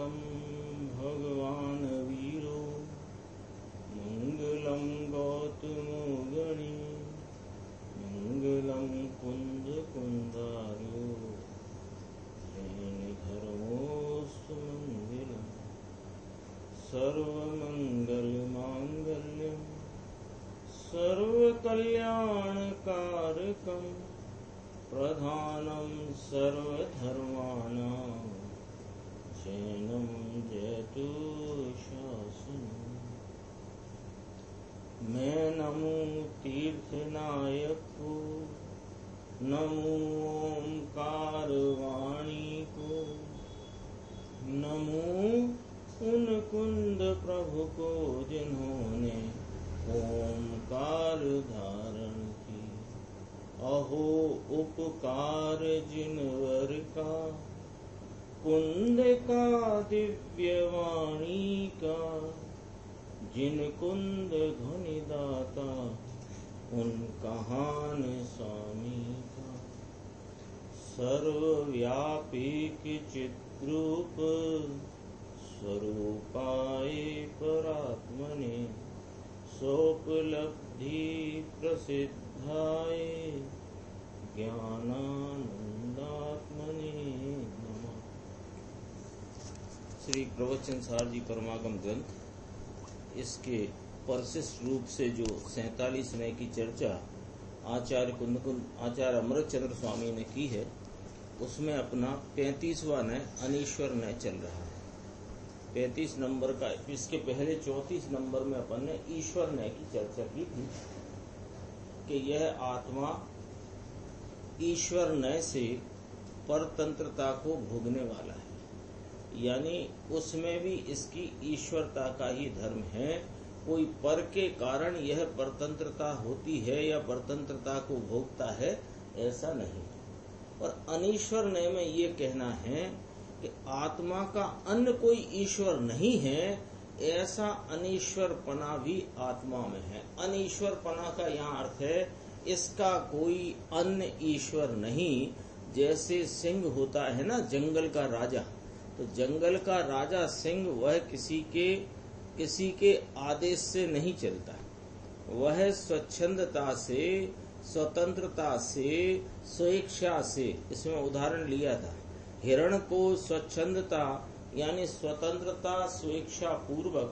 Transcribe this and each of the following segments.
मंगलम भगवान वीरो मंगलम गौतमो गणी मंगलम कुंद कुंदारो धर्मोस्तु मंगलम सर्वमंगल मांगल्यम सर्वकल्याणकारकम प्रधानम सर्वधर्माणां शरणं जयतु शासनम्। मैं नमो तीर्थनायक को, नमो ओंकार वाणी को, नमो उन कुंद प्रभु को जिन्होंने ओंकार धारण की। अहो उपकार जिनवर का, कुंद का दिव्य वाणी का, जिन कुंद ध्वनि दाता उन कहान स्वामी का। सर्वव्यापी चिद्रूप स्वरूपाय परात्मने सोपलब्धि प्रसिद्धाय ज्ञानानंदात्मने नमः। श्री प्रवचन सार जी परमागम ग्रंथ, इसके परिशिष्ट रूप से जो 47 नय की चर्चा आचार्य अमृतचंद्र स्वामी ने की है, उसमें अपना 35वां नय अनीश्वर नय चल रहा है। 35 नंबर का, इसके पहले 34 नंबर में अपन ने ईश्वर नय की चर्चा की थी कि यह आत्मा ईश्वर नय से परतंत्रता को भोगने वाला है, यानी उसमें भी इसकी ईश्वरता का ही धर्म है। कोई पर के कारण यह परतंत्रता होती है या परतंत्रता को भोगता है, ऐसा नहीं। और अनीश्वर नय में ये कहना है कि आत्मा का अन्य कोई ईश्वर नहीं है, ऐसा अनीश्वरपना भी आत्मा में है। अनीश्वरपना का यहाँ अर्थ है इसका कोई अन्य ईश्वर नहीं। जैसे सिंह होता है ना, जंगल का राजा, तो जंगल का राजा सिंह वह किसी के आदेश से नहीं चलता, वह स्वच्छंदता से, स्वतंत्रता से, स्वेच्छा से। इसमें उदाहरण लिया था, हिरण को स्वच्छंदता यानी स्वतंत्रता स्वेच्छा पूर्वक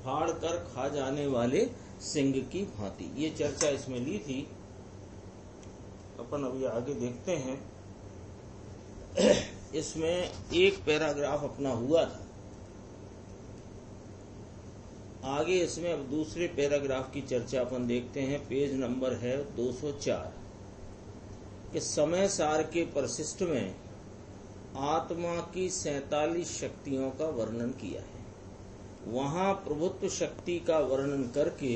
फाड़ कर खा जाने वाले सिंह की भांति। ये चर्चा इसमें ली थी। अपन अभी आगे देखते हैं। इसमें एक पैराग्राफ अपना हुआ था, आगे इसमें अब दूसरे पैराग्राफ की चर्चा अपन देखते हैं। पेज नंबर है 204 कि समय सार के परिशिष्ट में आत्मा की 47 शक्तियों का वर्णन किया है। वहां प्रभुत्व शक्ति का वर्णन करके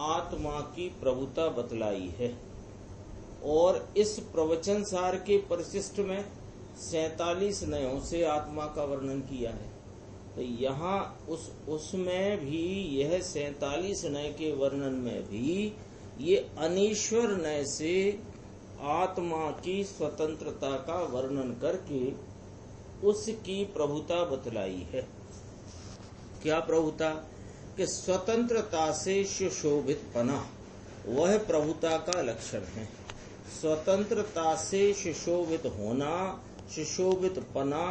आत्मा की प्रभुता बतलाई है, और इस प्रवचन सार के परिशिष्ट में 47 नयों से आत्मा का वर्णन किया है। तो यहाँ उसमें भी यह 47 नय के वर्णन में भी ये अनीश्वर नय से आत्मा की स्वतंत्रता का वर्णन करके उसकी प्रभुता बतलाई है। क्या प्रभुता? कि स्वतंत्रता से सुशोभित पना वह प्रभुता का लक्षण है। स्वतंत्रता से सुशोभित होना, सुशोभित पना,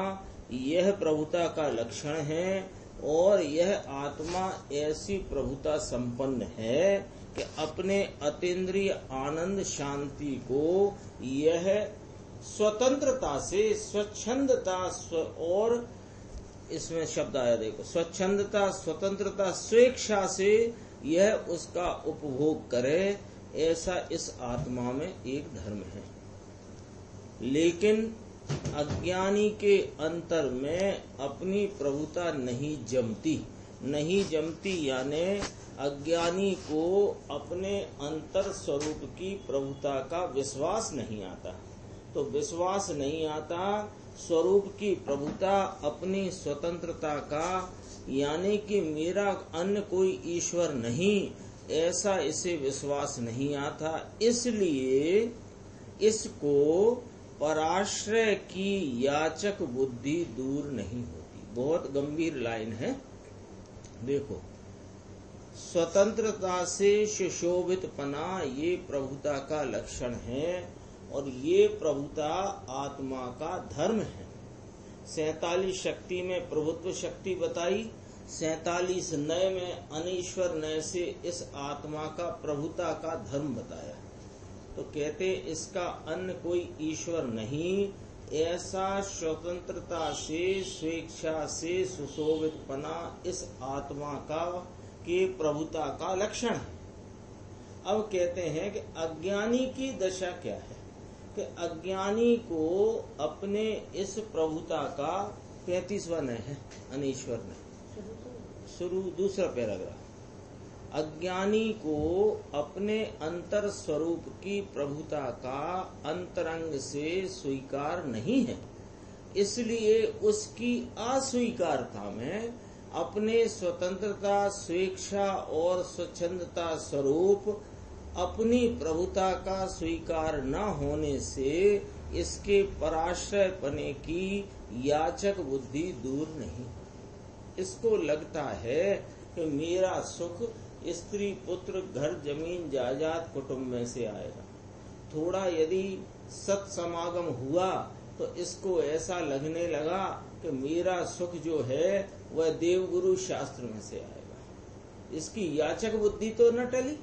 यह प्रभुता का लक्षण है। और यह आत्मा ऐसी प्रभुता संपन्न है कि अपने अतीन्द्रिय आनंद शांति को यह स्वतंत्रता से, स्वच्छंदता और इसमें शब्द आया देखो, स्वच्छंदता, स्वतंत्रता, स्वेच्छा से यह उसका उपभोग करे, ऐसा इस आत्मा में एक धर्म है। लेकिन अज्ञानी के अंतर में अपनी प्रभुता नहीं जमती, यानी अज्ञानी को अपने अंतर स्वरूप की प्रभुता का विश्वास नहीं आता। तो विश्वास नहीं आता स्वरूप की प्रभुता, अपनी स्वतंत्रता का, यानी कि मेरा अन्य कोई ईश्वर नहीं, ऐसा इसे विश्वास नहीं आता। इसलिए इसको पराश्रय की याचक बुद्धि दूर नहीं होती। बहुत गंभीर लाइन है। देखो, स्वतंत्रता से सुशोभित पना ये प्रभुता का लक्षण है और ये प्रभुता आत्मा का धर्म है। 47 शक्ति में प्रभुत्व शक्ति बताई, 47 नय में अनीश्वर नय से इस आत्मा का प्रभुता का धर्म बताया। तो कहते इसका अन्य कोई ईश्वर नहीं, ऐसा स्वतंत्रता से स्वेच्छा से सुशोभित पना इस आत्मा का के प्रभुता का लक्षण है। अब कहते हैं कि अज्ञानी की दशा क्या है, कि अज्ञानी को अपने इस प्रभुता का 35वां नय है अनीश्वर ने, शुरू दूसरा पैराग्राफ। अज्ञानी को अपने अंतर स्वरूप की प्रभुता का अंतरंग से स्वीकार नहीं है, इसलिए उसकी अस्वीकारता में अपने स्वतंत्रता, स्वेच्छा और स्वच्छंदता स्वरूप अपनी प्रभुता का स्वीकार न होने से इसके पराश्रय पने की याचक बुद्धि दूर नहीं। इसको लगता है कि मेरा सुख स्त्री पुत्र घर जमीन जायदाद कुटुंब में से आएगा। थोड़ा यदि सत्समागम हुआ तो इसको ऐसा लगने लगा कि मेरा सुख जो है वह देवगुरु शास्त्र में से आएगा। इसकी याचक बुद्धि तो न टली।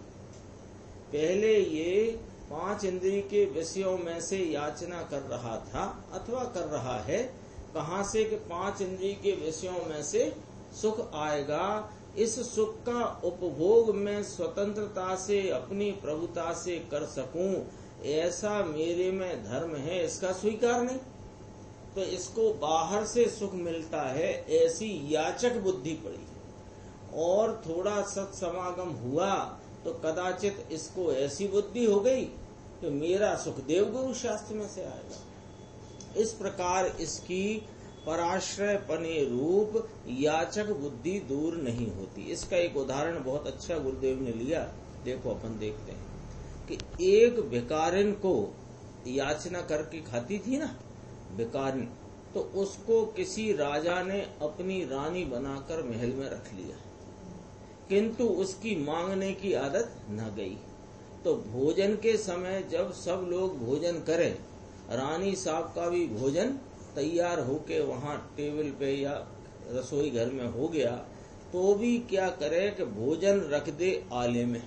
पहले ये 5 इंद्रिय के विषयों में से याचना कर रहा था अथवा कर रहा है, कहाँ से कि 5 इंद्रिय के विषयों में से सुख आएगा। इस सुख का उपभोग मैं स्वतंत्रता से अपनी प्रभुता से कर सकूं, ऐसा मेरे में धर्म है, इसका स्वीकार नहीं। तो इसको बाहर से सुख मिलता है ऐसी याचक बुद्धि पड़ी, और थोड़ा सत्समागम हुआ तो कदाचित इसको ऐसी बुद्धि हो गई कि मेरा सुख देवगुरु शास्त्र में से आएगा। इस प्रकार इसकी पराश्रय पने रूप याचक बुद्धि दूर नहीं होती। इसका एक उदाहरण बहुत अच्छा गुरुदेव ने लिया। देखो, अपन देखते हैं कि एक भिकारिन को याचना करके खाती थी ना भिकारिन, तो उसको किसी राजा ने अपनी रानी बनाकर महल में रख लिया, किंतु उसकी मांगने की आदत न गई। तो भोजन के समय जब सब लोग भोजन करें, रानी साहब का भी भोजन तैयार होके वहां टेबल पे या रसोई घर में हो गया, तो भी क्या करे कि भोजन रख दे आले में।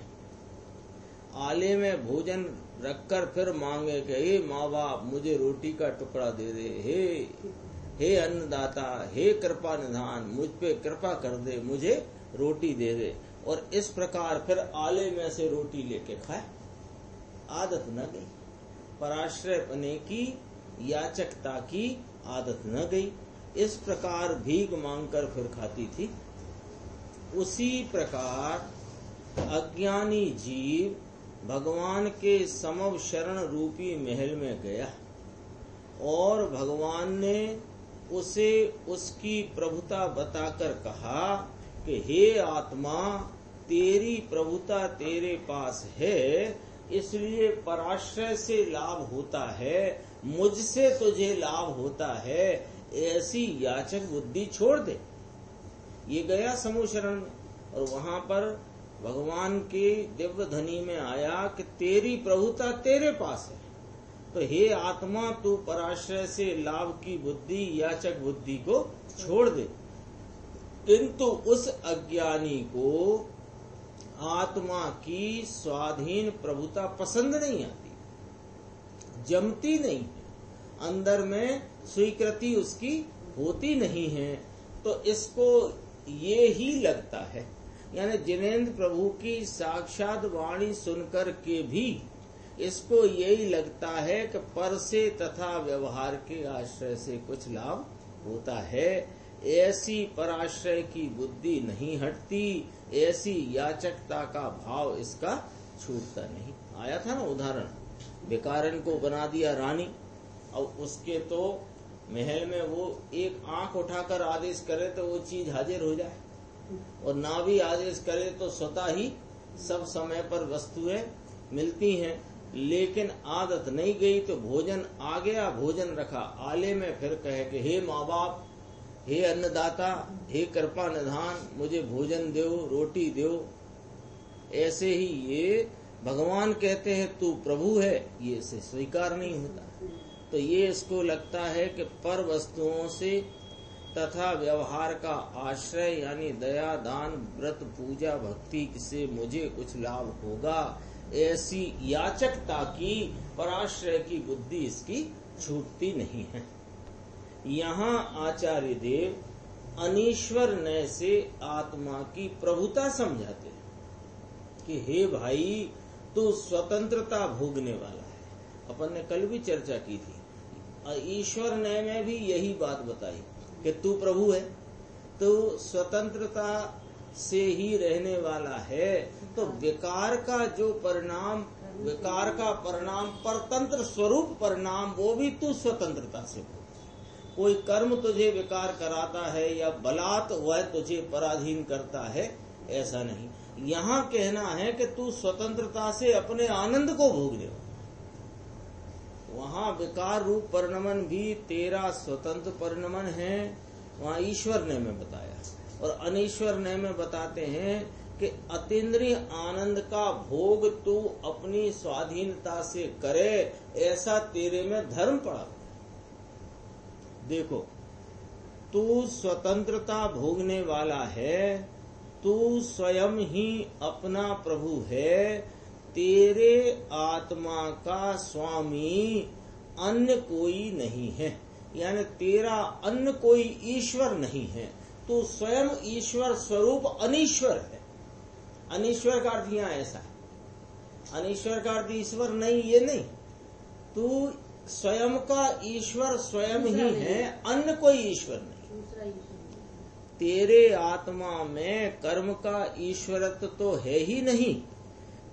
आले में भोजन रखकर फिर मांगे कि हे माँ बाप मुझे रोटी का टुकड़ा दे दे, हे अन्नदाता, हे कृपा निधान, मुझ पे कृपा कर दे, मुझे रोटी दे दे। और इस प्रकार फिर आले में से रोटी लेके खाए। आदत न गई, पराश्रय पने की याचकता की आदत न गई। इस प्रकार भीख मांगकर फिर खाती थी। उसी प्रकार अज्ञानी जीव भगवान के समव शरण रूपी महल में गया और भगवान ने उसे उसकी प्रभुता बताकर कहा कि हे आत्मा, तेरी प्रभुता तेरे पास है, इसलिए पराश्रय से लाभ होता है, मुझसे तुझे लाभ होता है, ऐसी याचक बुद्धि छोड़ दे। ये गया समूह शरण में और वहां पर भगवान के दिव्य ध्वनि में आया कि तेरी प्रभुता तेरे पास है, तो हे आत्मा तू पराश्रय से लाभ की बुद्धि याचक बुद्धि को छोड़ दे। किंतु उस अज्ञानी को आत्मा की स्वाधीन प्रभुता पसंद नहीं आती, जमती नहीं है, अंदर में स्वीकृति उसकी होती नहीं है। तो इसको ये ही लगता है, यानी जिनेंद्र प्रभु की साक्षात वाणी सुनकर के भी इसको यही लगता है कि पर से तथा व्यवहार के आश्रय से कुछ लाभ होता है। ऐसी पराश्रय की बुद्धि नहीं हटती, ऐसी याचकता का भाव इसका छूटता नहीं। आया था ना उदाहरण, भिखारन को बना दिया रानी, और उसके तो महल में वो एक आंख उठाकर आदेश करे तो वो चीज हाजिर हो जाए, और ना भी आदेश करे तो स्वतः ही सब समय पर वस्तुएं मिलती हैं। लेकिन आदत नहीं गई तो भोजन आ गया, भोजन रखा आले में, फिर कहे कि हे माँ बाप हे अन्नदाता, हे कृपा निधान, मुझे भोजन दो, रोटी दो। ऐसे ही ये भगवान कहते हैं तू प्रभु है, ये इसे स्वीकार नहीं होता। तो ये इसको लगता है कि पर वस्तुओं से तथा व्यवहार का आश्रय यानी दया, दान, व्रत, पूजा, भक्ति से मुझे कुछ लाभ होगा, ऐसी याचकता की, पराश्रय की बुद्धि इसकी छूटती नहीं है। यहाँ आचार्य देव अनीश्वर नय से आत्मा की प्रभुता समझाते हैं कि हे भाई, तू स्वतंत्रता भोगने वाला है। अपन ने कल भी चर्चा की थी, ईश्वर नय में भी यही बात बताई कि तू प्रभु है, तो स्वतंत्रता से ही रहने वाला है। तो विकार का जो परिणाम, विकार का परिणाम परतंत्र स्वरूप परिणाम, वो भी तू स्वतंत्रता से हो। कोई कर्म तुझे विकार कराता है या बलात् वह तुझे पराधीन करता है, ऐसा नहीं। यहाँ कहना है कि तू स्वतंत्रता से अपने आनंद को भोगने वाला। वहाँ विकार रूप परिणमन भी तेरा स्वतंत्र परिणमन है, वहाँ ईश्वर ने में बताया। और अनीश्वर ने में बताते हैं कि अतीन्द्रिय आनंद का भोग तू अपनी स्वाधीनता से करे, ऐसा तेरे में धर्म पड़ा। देखो, तू स्वतंत्रता भोगने वाला है, तू स्वयं ही अपना प्रभु है, तेरे आत्मा का स्वामी अन्य कोई नहीं है, यानी तेरा अन्य कोई ईश्वर नहीं है। तू स्वयं ईश्वर स्वरूप अनीश्वर है। अनीश्वर का अर्थ यहाँ ऐसा है, अनीश्वर का अर्थ ईश्वर नहीं, ये नहीं। तू स्वयं का ईश्वर स्वयं ही है, अन्य कोई ईश्वर नहीं। तेरे आत्मा में कर्म का ईश्वरत्व तो है ही नहीं,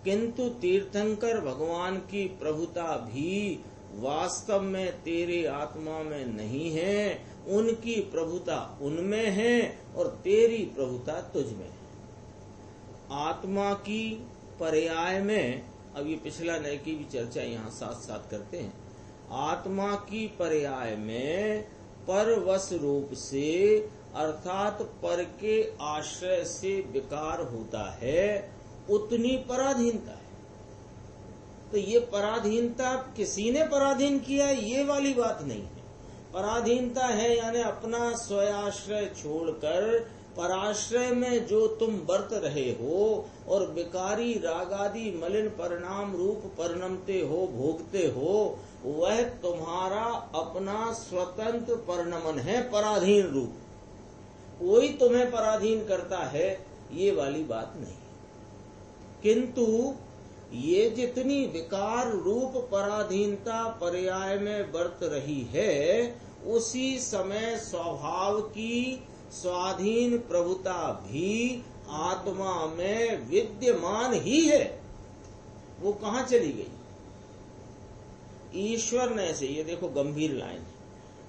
किंतु तीर्थंकर भगवान की प्रभुता भी वास्तव में तेरे आत्मा में नहीं है। उनकी प्रभुता उनमें है और तेरी प्रभुता तुझ में है। आत्मा की पर्याय में, अब ये पिछला नय की भी चर्चा यहाँ साथ साथ करते हैं। आत्मा की पर्याय में परवश रूप से अर्थात पर के आश्रय से विकार होता है, उतनी पराधीनता है। तो ये पराधीनता किसी ने पराधीन किया, ये वाली बात नहीं है। पराधीनता है यानी अपना स्वयाश्रय छोड़कर पराश्रय में जो तुम बरत रहे हो और विकारी रागादि मलिन परिणाम रूप परिणमते हो, भोगते हो, वह तुम्हारा अपना स्वतंत्र परिणमन है, पराधीन रूप। कोई तुम्हें पराधीन करता है, ये वाली बात नहीं। किंतु ये जितनी विकार रूप पराधीनता पर्याय में बरत रही है, उसी समय स्वभाव की स्वाधीन प्रभुता भी आत्मा में विद्यमान ही है। वो कहाँ चली गई? ईश्वर नय से, ये देखो गंभीर लाइन,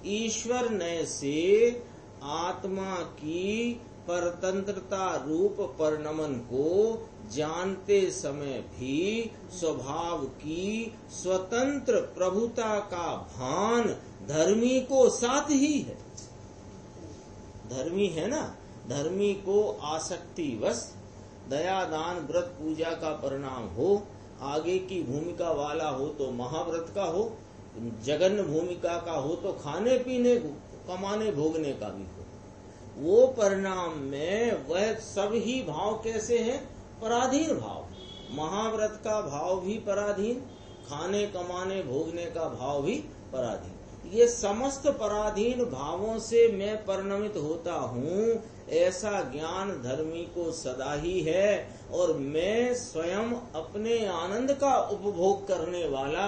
ईश्वर नय से आत्मा की परतंत्रता रूप परिणमन को जानते समय भी स्वभाव की स्वतंत्र प्रभुता का भान धर्मी को साथ ही है। धर्मी है ना, धर्मी को आसक्तिवश दया, दान, व्रत, पूजा का परिणाम हो, आगे की भूमिका वाला हो तो महाव्रत का हो, जगन भूमिका का हो तो खाने पीने कमाने भोगने का भी हो, वो परिणाम में वह सब ही भाव कैसे हैं? पराधीन भाव। महाव्रत का भाव भी पराधीन, खाने कमाने भोगने का भाव भी पराधीन। ये समस्त पराधीन भावों से मैं परिणमित होता हूँ, ऐसा ज्ञान धर्मी को सदा ही है। और मैं स्वयं अपने आनंद का उपभोग करने वाला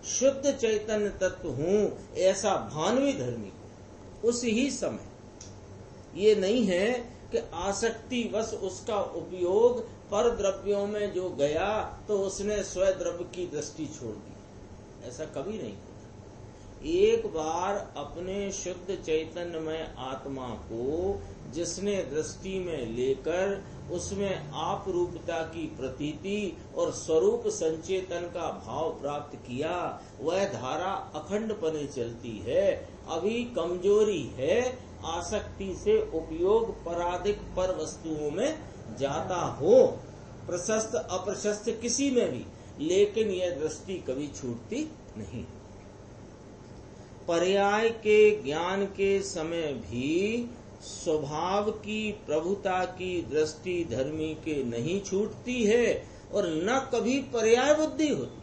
शुद्ध चैतन्य तत्व हूँ, ऐसा भान भी धर्मी को उस ही समय। ये नहीं है कि आसक्ति वश उसका उपयोग पर द्रव्यों में जो गया तो उसने स्व द्रव्य की दृष्टि छोड़ दी, ऐसा कभी नहीं होता। एक बार अपने शुद्ध चैतन्यमय आत्मा को जिसने दृष्टि में लेकर उसमें आप रूपता की प्रतीति और स्वरूप संचेतन का भाव प्राप्त किया, वह धारा अखंड पने चलती है। अभी कमजोरी है, आसक्ति से उपयोग पराधिक पर वस्तुओं में जाता हो, प्रशस्त अप्रशस्त किसी में भी, लेकिन यह दृष्टि कभी छूटती नहीं। पर्याय के ज्ञान के समय भी स्वभाव की प्रभुता की दृष्टि धर्मी के नहीं छूटती है और न कभी पर्याय बुद्धि होती।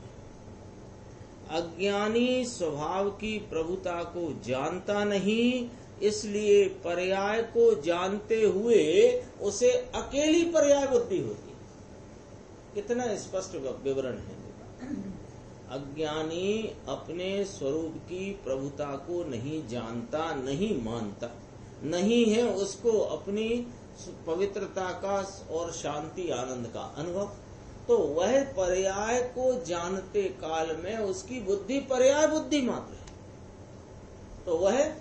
अज्ञानी स्वभाव की प्रभुता को जानता नहीं, इसलिए पर्याय को जानते हुए उसे अकेली पर्याय बुद्धि होती। कितना स्पष्ट विवरण है। अज्ञानी अपने स्वरूप की प्रभुता को नहीं जानता, नहीं मानता, नहीं है उसको अपनी पवित्रता का और शांति आनंद का अनुभव, तो वह पर्याय को जानते काल में उसकी बुद्धि पर्याय बुद्धि मात्र है, तो वह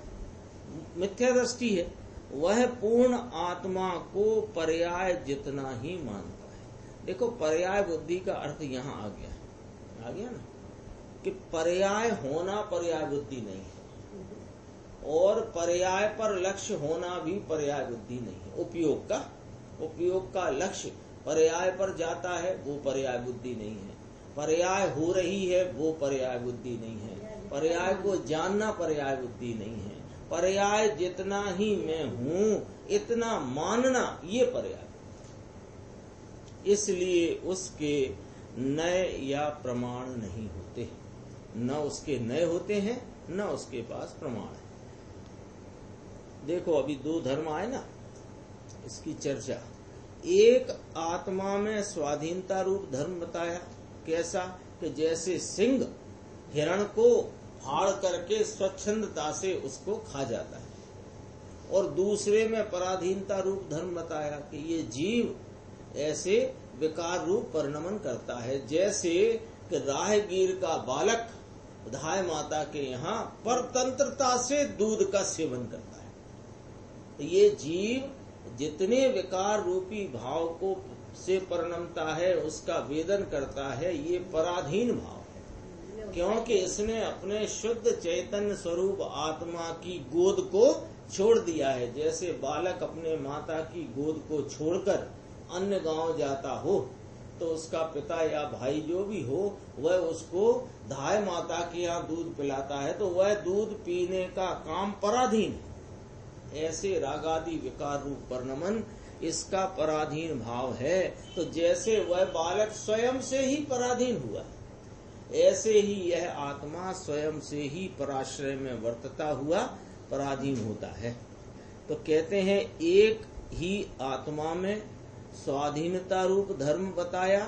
मिथ्या दृष्टि है। वह पूर्ण आत्मा को पर्याय जितना ही मानता है। देखो पर्याय बुद्धि का अर्थ यहाँ आ गया ना, कि पर्याय होना पर्याय बुद्धि नहीं है और पर्याय पर लक्ष्य होना भी पर्याय बुद्धि नहीं है। उपयोग का लक्ष्य पर्याय पर जाता है, वो पर्याय बुद्धि नहीं है। पर्याय हो रही है, वो पर्याय बुद्धि नहीं है। पर्याय को जानना पर्याय बुद्धि नहीं है। पर्याय जितना ही मैं हूँ इतना मानना, ये पर्याय। इसलिए उसके नए या प्रमाण नहीं होते, न उसके नए होते हैं न उसके पास प्रमाण है। देखो अभी दो धर्म आए ना, इसकी चर्चा। एक आत्मा में स्वाधीनता रूप धर्म बताया, कैसा कि जैसे सिंह हिरण को फाड़ करके स्वच्छंदता से उसको खा जाता है, और दूसरे में पराधीनता रूप धर्म बताया कि ये जीव ऐसे विकार रूप परिणमन करता है, जैसे कि राहगीर का बालक धाय माता के यहाँ परतंत्रता से दूध का सेवन करता है। तो ये जीव जितने विकार रूपी भाव को से परिणमता है, उसका वेदन करता है, ये पराधीन भाव है, क्योंकि इसने अपने शुद्ध चैतन्य स्वरूप आत्मा की गोद को छोड़ दिया है। जैसे बालक अपने माता की गोद को छोड़कर अन्य गांव जाता हो, तो उसका पिता या भाई जो भी हो वह उसको धाय माता के यहाँ दूध पिलाता है, तो वह दूध पीने का काम पराधीन है। ऐसे रागादि विकार रूप परिणमन इसका पराधीन भाव है। तो जैसे वह बालक स्वयं से ही पराधीन हुआ, ऐसे ही यह आत्मा स्वयं से ही पराश्रय में वर्तता हुआ पराधीन होता है। तो कहते हैं एक ही आत्मा में स्वाधीनता रूप धर्म बताया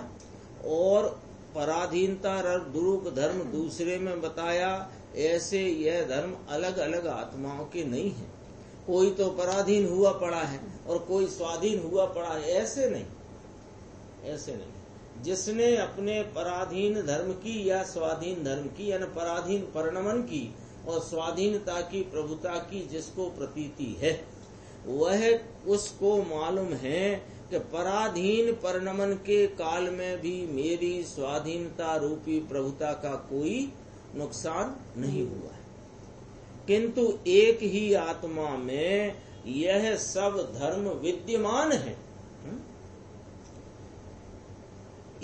और पराधीनता रूप धर्म दूसरे में बताया। ऐसे यह धर्म अलग अलग आत्माओं के नहीं है। कोई तो पराधीन हुआ पड़ा है और कोई स्वाधीन हुआ पड़ा है, ऐसे नहीं। जिसने अपने पराधीन धर्म की या स्वाधीन धर्म की यानी पराधीन परिणमन की और स्वाधीनता की प्रभुता की जिसको प्रतीति है, वह उसको मालूम है कि पराधीन परिणमन के काल में भी मेरी स्वाधीनता रूपी प्रभुता का कोई नुकसान नहीं हुआ है। किंतु एक ही आत्मा में यह सब धर्म विद्यमान है।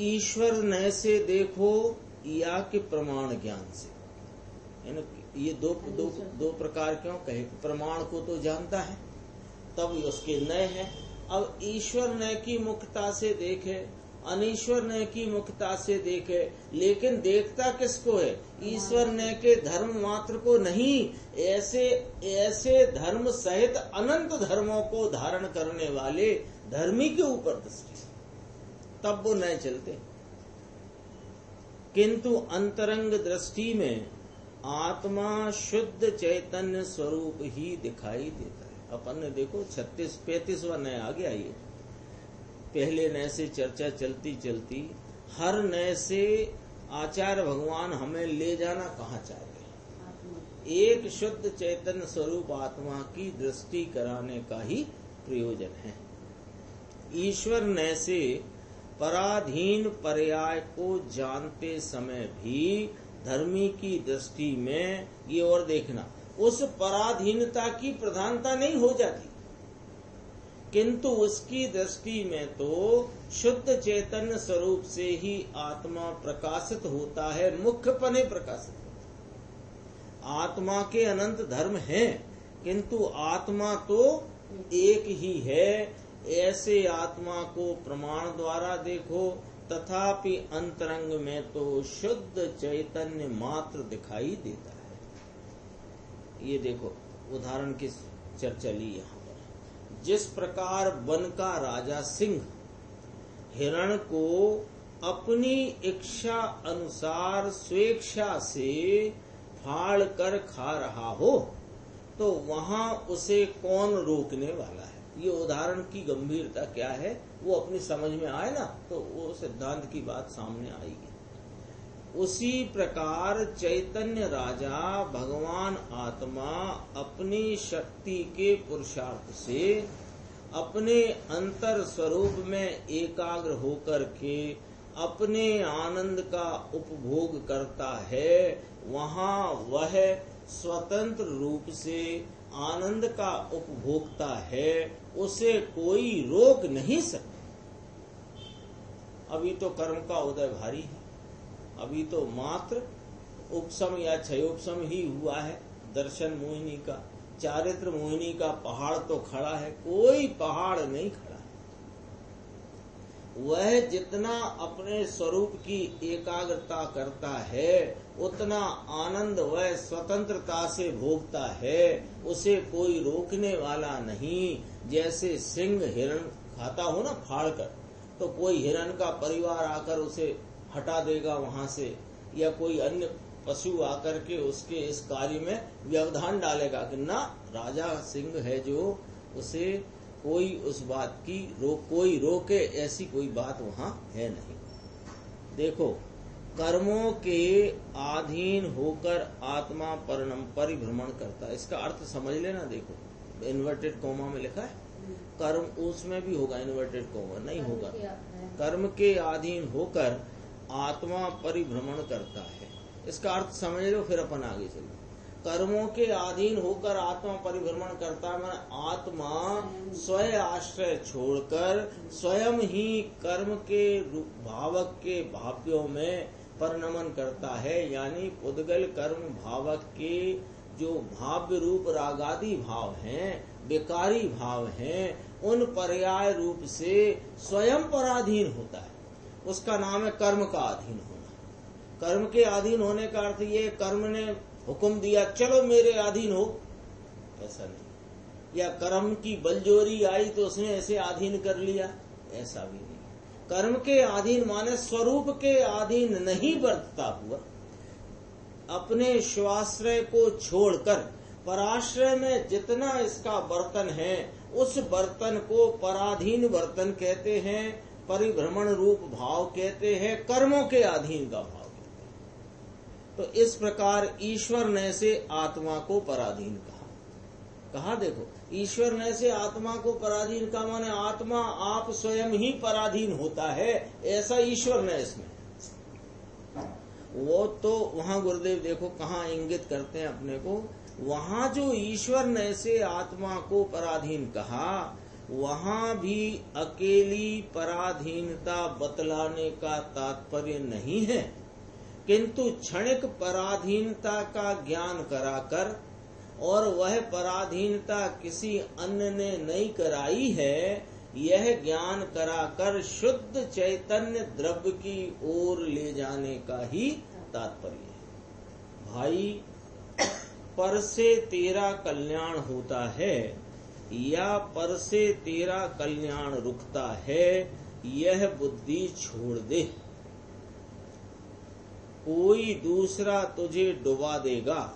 ईश्वर न से देखो या कि प्रमाण ज्ञान से। ये दो प्रकार क्यों कहे? प्रमाण को तो जानता है तब उसके नय है। अब ईश्वर न की मुखता से देखे, अनीश्वर न की मुखता से देखे, लेकिन देखता किसको है? ईश्वर न के धर्म मात्र को नहीं, ऐसे धर्म सहित अनंत धर्मों को धारण करने वाले धर्मी के ऊपर दृष्टि, तब वो नए चलते। किंतु अंतरंग दृष्टि में आत्मा शुद्ध चैतन्य स्वरूप ही दिखाई देता है। अपन ने देखो 36-35वां नय आ गया। ये पहले नय से चर्चा चलती चलती हर नय से आचार्य भगवान हमें ले जाना कहाँ चाह रहे? एक शुद्ध चैतन्य स्वरूप आत्मा की दृष्टि कराने का ही प्रयोजन है। ईश्वर नय से पराधीन पर्याय को जानते समय भी धर्मी की दृष्टि में ये और देखना, उस पराधीनता की प्रधानता नहीं हो जाती, किंतु उसकी दृष्टि में तो शुद्ध चैतन्य स्वरूप से ही आत्मा प्रकाशित होता है, मुख्यपने प्रकाशित होता है। आत्मा के अनंत धर्म हैं, किंतु आत्मा तो एक ही है। ऐसे आत्मा को प्रमाण द्वारा देखो, तथापि अंतरंग में तो शुद्ध चैतन्य मात्र दिखाई देता है। ये देखो उदाहरण की चर्चा ली यहाँ पर। जिस प्रकार वन का राजा सिंह हिरण को अपनी इच्छा अनुसार स्वेच्छा से फाड़ कर खा रहा हो, तो वहां उसे कौन रोकने वाला है। ये उदाहरण की गंभीरता क्या है वो अपनी समझ में आए ना, तो वो सिद्धांत की बात सामने आएगी। उसी प्रकार चैतन्य राजा भगवान आत्मा अपनी शक्ति के पुरुषार्थ से अपने अंतर स्वरूप में एकाग्र होकर के अपने आनंद का उपभोग करता है। वहाँ वह स्वतंत्र रूप से आनंद का उपभोक्ता है, उसे कोई रोक नहीं सकता। अभी तो कर्म का उदय भारी है, अभी तो मात्र उपशम या क्षयोपशम ही हुआ है। दर्शन मोहिनी का, चारित्र मोहिनी का पहाड़ तो खड़ा है, कोई पहाड़ नहीं खड़ा। वह जितना अपने स्वरूप की एकाग्रता करता है उतना आनंद वह स्वतंत्रता से भोगता है, उसे कोई रोकने वाला नहीं। जैसे सिंह हिरण खाता हो ना फाड़ कर, तो कोई हिरण का परिवार आकर उसे हटा देगा वहां से, या कोई अन्य पशु आकर के उसके इस कार्य में व्यवधान डालेगा कि ना, राजा सिंह है जो, उसे कोई उस बात की कोई रोके, ऐसी कोई बात वहां है नहीं। देखो, कर्मों के अधीन होकर आत्मा परिभ्रमण करता है, इसका अर्थ समझ लेना। देखो इन्वर्टेड कोमा में लिखा है, कर्म उसमें भी होगा, इन्वर्टेड कोमा नहीं होगा। कर्म के अधीन होकर आत्मा परिभ्रमण करता है, इसका अर्थ समझ लो, फिर अपन आगे चलो। कर्मों के अधीन होकर आत्मा परिभ्रमण करता है, माने आत्मा स्वयं आश्रय छोड़कर स्वयं ही कर्म के भावक के भाव्यों में परिणमन करता है। यानी पुद्गल कर्म भावक के जो भाव्य रूप रागादि भाव हैं, विकारी भाव हैं, उन पर्याय रूप से स्वयं पराधीन होता है। उसका नाम है कर्म का अधीन होना। कर्म के अधीन होने का अर्थ ये, कर्म ने हुक्म दिया चलो मेरे अधीन हो, ऐसा नहीं। या कर्म की बलजोरी आई तो उसने ऐसे अधीन कर लिया, ऐसा भी नहीं। कर्म के अधीन माने स्वरूप के अधीन नहीं बरतता हुआ, अपने स्वाश्रय को छोड़कर पराश्रय में जितना इसका बर्तन है, उस बर्तन को पराधीन बर्तन कहते हैं, परिभ्रमण रूप भाव कहते हैं, कर्मों के अधीन का भाव। तो इस प्रकार ईश्वर ने से आत्मा को पराधीन कहा। देखो, ईश्वर ने से आत्मा को पराधीन का माने आत्मा आप स्वयं ही पराधीन होता है, ऐसा ईश्वर ने इसमें। वो तो वहां गुरुदेव देखो कहाँ इंगित करते हैं अपने को, वहां जो ईश्वर ने से आत्मा को पराधीन कहा, वहां भी अकेली पराधीनता बतलाने का तात्पर्य नहीं है, किंतु क्षणिक पराधीनता का ज्ञान कराकर, और वह पराधीनता किसी अन्य ने नहीं कराई है, यह ज्ञान कराकर शुद्ध चैतन्य द्रव्य की ओर ले जाने का ही तात्पर्य है। भाई, पर से तेरा कल्याण होता है या पर से तेरा कल्याण रुकता है, यह बुद्धि छोड़ दे। कोई दूसरा तुझे डुबा देगा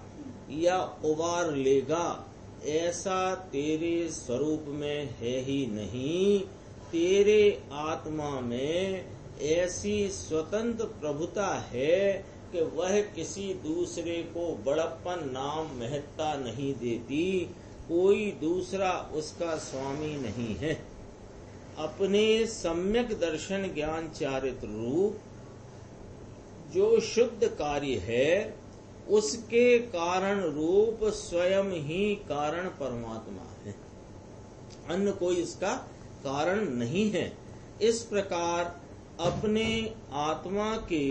या उबार लेगा, ऐसा तेरे स्वरूप में है ही नहीं। तेरे आत्मा में ऐसी स्वतंत्र प्रभुता है कि वह किसी दूसरे को बड़प्पन नाम महत्ता नहीं देती, कोई दूसरा उसका स्वामी नहीं है। अपने सम्यक दर्शन ज्ञान चारित्र रूप जो शुद्ध कार्य है, उसके कारण रूप स्वयं ही कारण परमात्मा है, अन्य कोई इसका कारण नहीं है। इस प्रकार अपने आत्मा के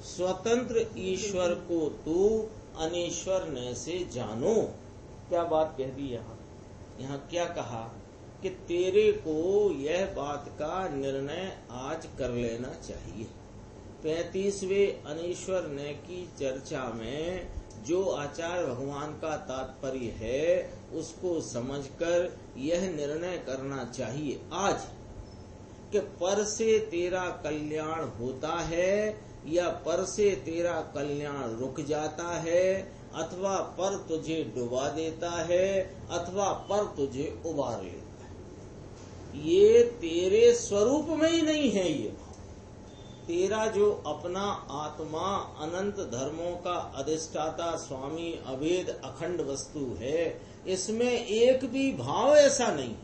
स्वतंत्र ईश्वर को तू अनीश्वर न से जानो। क्या बात कह दी यहाँ क्या कहा कि तेरे को यह बात का निर्णय आज कर लेना चाहिए। 35वें अनीश्वर न की चर्चा में जो आचार्य भगवान का तात्पर्य है उसको समझकर यह निर्णय करना चाहिए आज कि पर से तेरा कल्याण होता है या पर से तेरा कल्याण रुक जाता है, अथवा पर तुझे डुबा देता है अथवा पर तुझे उबार लेता है। ये तेरे स्वरूप में ही नहीं है। ये तेरा जो अपना आत्मा अनंत धर्मों का अधिष्ठाता स्वामी अभेद अखंड वस्तु है, इसमें एक भी भाव ऐसा नहीं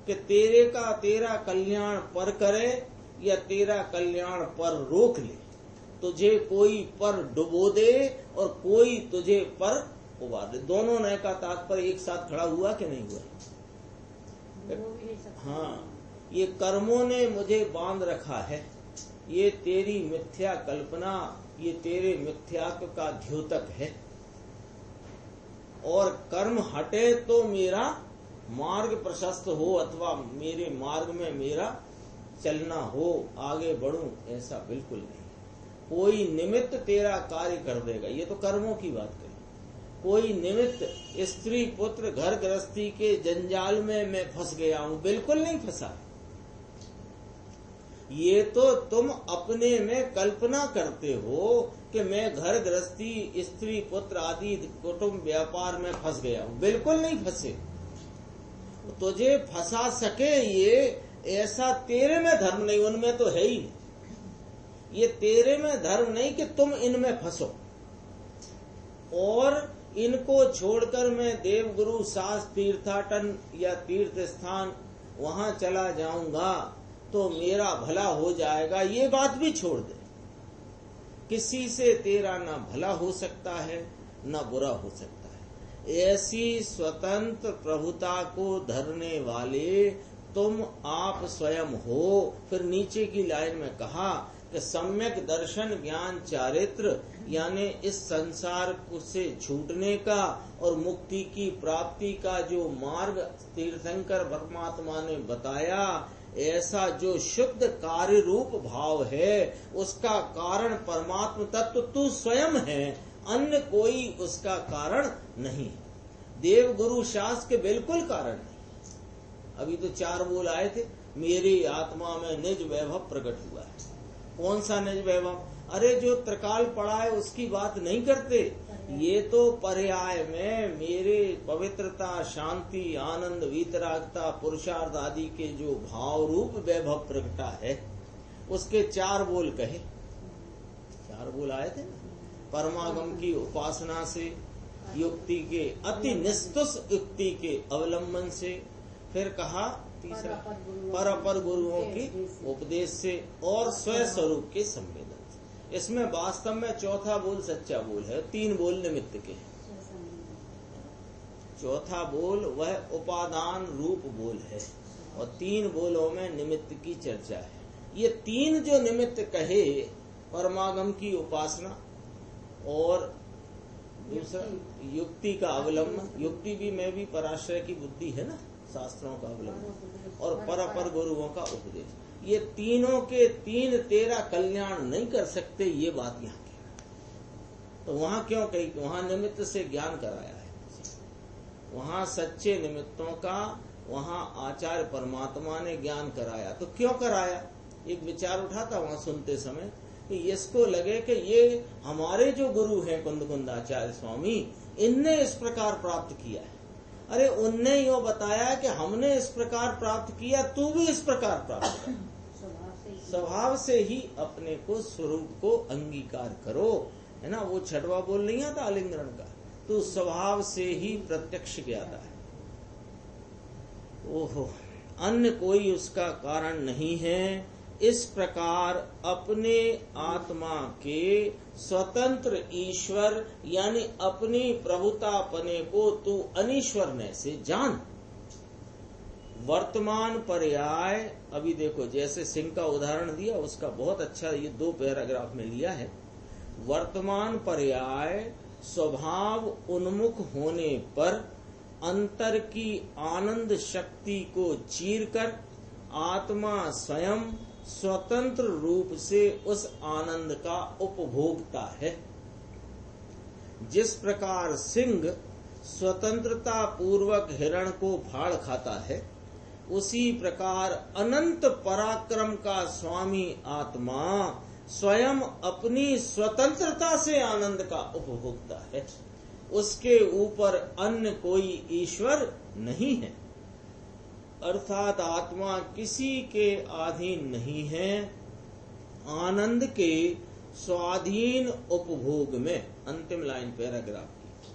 कि तेरा कल्याण पर करे या तेरा कल्याण पर रोक ले। तुझे कोई पर डुबो दे और कोई तुझे पर उबार दे। दोनों नए का तात्पर्य एक साथ खड़ा हुआ कि नहीं हुआ? हाँ, ये कर्मों ने मुझे बांध रखा है, ये तेरी मिथ्या कल्पना, ये तेरे मिथ्यात्व का द्योतक है। और कर्म हटे तो मेरा मार्ग प्रशस्त हो अथवा मेरे मार्ग में मेरा चलना हो, आगे बढ़ूं, ऐसा बिल्कुल नहीं। कोई निमित्त तेरा कार्य कर देगा, ये तो कर्मों की बात करें। कोई निमित्त स्त्री पुत्र घर गृहस्थी के जंजाल में मैं फंस गया हूं, बिल्कुल नहीं फंसा। ये तो तुम अपने में कल्पना करते हो कि मैं घर गृहस्थी स्त्री पुत्र आदि कुटुंब व्यापार में फंस गया हूं, बिल्कुल नहीं फंसे। तुझे फंसा सके ये ऐसा तेरे में धर्म नहीं, उनमें तो है ही नहीं। ये तेरे में धर्म नहीं कि तुम इनमें फंसो और इनको छोड़कर मैं देवगुरु शास्त्र तीर्थाटन या तीर्थ स्थान वहां चला जाऊंगा तो मेरा भला हो जाएगा, ये बात भी छोड़ दे। किसी से तेरा ना भला हो सकता है ना बुरा हो सकता है। ऐसी स्वतंत्र प्रभुता को धरने वाले तुम आप स्वयं हो। फिर नीचे की लाइन में कहा कि सम्यक दर्शन ज्ञान चारित्र, यानी इस संसार से छूटने का और मुक्ति की प्राप्ति का जो मार्ग तीर्थंकर परमात्मा ने बताया, ऐसा जो शुद्ध कार्य रूप भाव है उसका कारण परमात्मा तत्व तू स्वयं है, अन्य कोई उसका कारण नहीं। देव गुरु शास्त्र के बिल्कुल कारण नहीं। अभी तो 4 बोल आए थे, मेरी आत्मा में निज वैभव प्रकट हुआ है। कौन सा निज वैभव? अरे जो त्रिकाल पड़ा है उसकी बात नहीं करते, ये तो पर्याय में मेरे पवित्रता शांति आनंद वीतरागता पुरुषार्थ आदि के जो भाव रूप वैभव प्रकटा है उसके 4 बोल कहे। 4 बोल आए थे ना, परमागम की उपासना से, युक्ति के अति निस्तुष युक्ति के अवलंबन से, फिर कहा तीसरा पर अपर गुरुओं के उपदेश से और स्वयं स्वरूप के संवेदन से। इसमें वास्तव में चौथा बोल सच्चा बोल है, 3 बोल निमित्त के हैं। चौथा बोल वह उपादान रूप बोल है और 3 बोलों में निमित्त की चर्चा है। ये 3 जो निमित्त कहे, परमागम की उपासना और दूसरा युक्ति का अवलंबन, युक्ति भी में भी पराश्रय की बुद्धि है ना, शास्त्रों का अवलंबन, और पर अपर गुरुओं का उपदेश, ये तीनों के 3 तेरा कल्याण नहीं कर सकते, ये बात यहाँ की। तो वहां क्यों कही? वहां निमित्त से ज्ञान कराया है, वहां सच्चे निमित्तों का वहां आचार्य परमात्मा ने ज्ञान कराया। तो क्यों कराया? एक विचार उठा था वहां सुनते समय कि इसको लगे कि ये हमारे जो गुरु हैं कुंदकुंदाचार्य स्वामी, इनने इस प्रकार प्राप्त किया है। अरे उनने यो बताया कि हमने इस प्रकार प्राप्त किया, तू भी इस प्रकार प्राप्त कर। स्वभाव से ही अपने को स्वरूप को अंगीकार करो, है ना। वो 6वां बोल नहीं आता आलिंगन का, तू स्वभाव से ही प्रत्यक्ष ज्ञाता है। ओहो, अन्य कोई उसका कारण नहीं है। इस प्रकार अपने आत्मा के स्वतंत्र ईश्वर यानी अपनी प्रभुतापने को तू अनीश्वरने से जान। वर्तमान पर्याय, अभी देखो जैसे सिंह का उदाहरण दिया उसका बहुत अच्छा ये 2 पैराग्राफ में लिया है। वर्तमान पर्याय स्वभाव उन्मुख होने पर अंतर की आनंद शक्ति को चीरकर आत्मा स्वयं स्वतंत्र रूप से उस आनंद का उपभोक्ता है। जिस प्रकार सिंह स्वतंत्रता पूर्वक हिरण को फाड़ खाता है, उसी प्रकार अनंत पराक्रम का स्वामी आत्मा स्वयं अपनी स्वतंत्रता से आनंद का उपभोक्ता है। उसके ऊपर अन्य कोई ईश्वर नहीं है, अर्थात आत्मा किसी के अधीन नहीं है। आनंद के स्वाधीन उपभोग में, अंतिम लाइन पैराग्राफ की,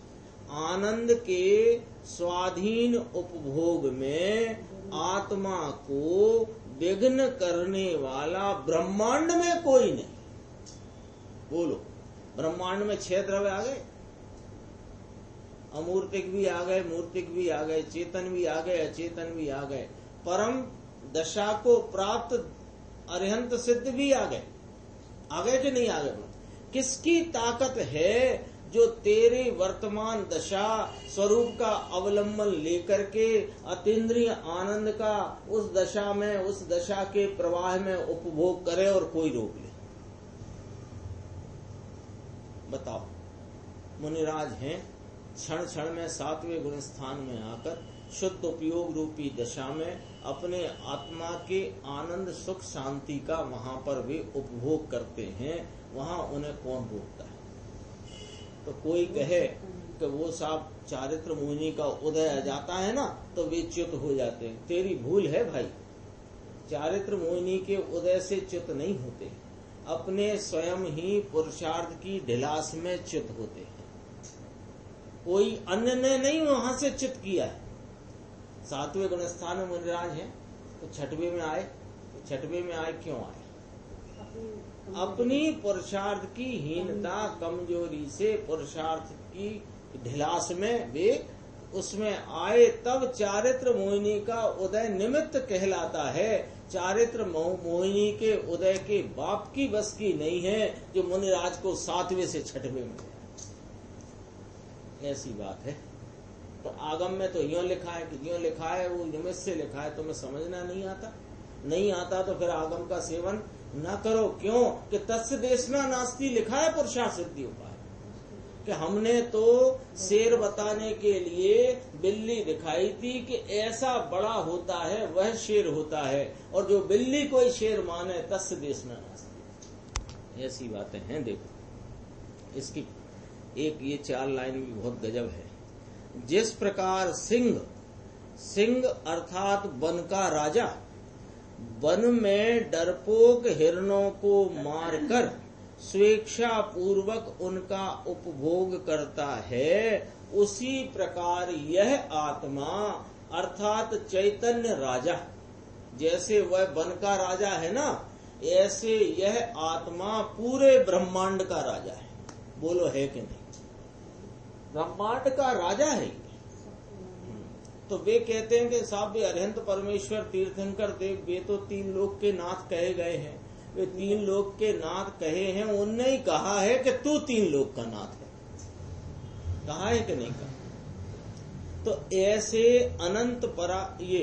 आनंद के स्वाधीन उपभोग में आत्मा को विघ्न करने वाला ब्रह्मांड में कोई नहीं। बोलो, ब्रह्मांड में 6 द्रव्य आ गए, अमूर्तिक भी आ गए, मूर्तिक भी आ गए, चेतन भी आ गए, अचेतन भी आ गए, परम दशा को प्राप्त अरिहंत सिद्ध भी आ गए कि नहीं आ गए? किसकी ताकत है जो तेरे वर्तमान दशा स्वरूप का अवलंबन लेकर के अतीन्द्रिय आनंद का उस दशा में, उस दशा के प्रवाह में उपभोग करे और कोई रोक ले? बताओ। मुनिराज हैं, क्षण क्षण में 7वें गुण स्थान में आकर शुद्ध उपयोग रूपी दशा में अपने आत्मा के आनंद सुख शांति का वहां पर वे उपभोग करते हैं। वहां उन्हें कौन रोकता है? तो कोई कहे कि वो साहब चारित्र मुनि का उदय आ जाता है ना तो वे च्युत हो जाते हैं। तेरी भूल है भाई, चारित्र मुनि के उदय से च्युत नहीं होते, अपने स्वयं ही पुरुषार्थ की ढिलास में च्युत होते हैं। कोई अन्य ने नहीं वहां से च्युत किया है। 7वें गुण स्थान में मुनिराज हैं तो 6वें में आए, तो 6वें में आए क्यों आए? अपनी पुरुषार्थ की हीनता, कमजोरी से पुरुषार्थ की ढिलास में वे उसमें आए, तब चारित्र मोहिनी का उदय निमित्त कहलाता है। चारित्र मोहिनी के उदय के बाप की बस की नहीं है जो मुनिराज को 7वें से 6वें में, ऐसी बात है। तो आगम में तो यूं लिखा है कि यूं लिखा है, वो निमित्त से लिखा है, तुम्हें समझना नहीं आता तो फिर आगम का सेवन न करो। क्यों कि तस्य देशना नास्ति लिखा है पुरुषार्थ सिद्धि उपाय, कि हमने तो शेर बताने के लिए बिल्ली दिखाई थी कि ऐसा बड़ा होता है वह शेर होता है, और जो बिल्ली कोई शेर माने तस्य देशना नास्ति। ऐसी बातें हैं। देखो इसकी एक ये 4 लाइन भी बहुत गजब है। जिस प्रकार सिंह अर्थात वन का राजा वन में डरपोक हिरणों को मारकर स्वेच्छा पूर्वक उनका उपभोग करता है, उसी प्रकार यह आत्मा अर्थात चैतन्य राजा, जैसे वह वन का राजा है ना, ऐसे यह आत्मा पूरे ब्रह्मांड का राजा है। बोलो है कि नहीं? ब्रह्मांड का राजा है। तो वे कहते हैं कि साहब भी अरिहंत परमेश्वर तीर्थंकर देव वे तो 3 लोक के नाथ कहे गए हैं, वे 3 लोक के नाथ कहे हैं, उनने ही कहा है कि तू 3 लोक का नाथ है। कहा है कि नहीं कहा? तो ऐसे अनंत परा ये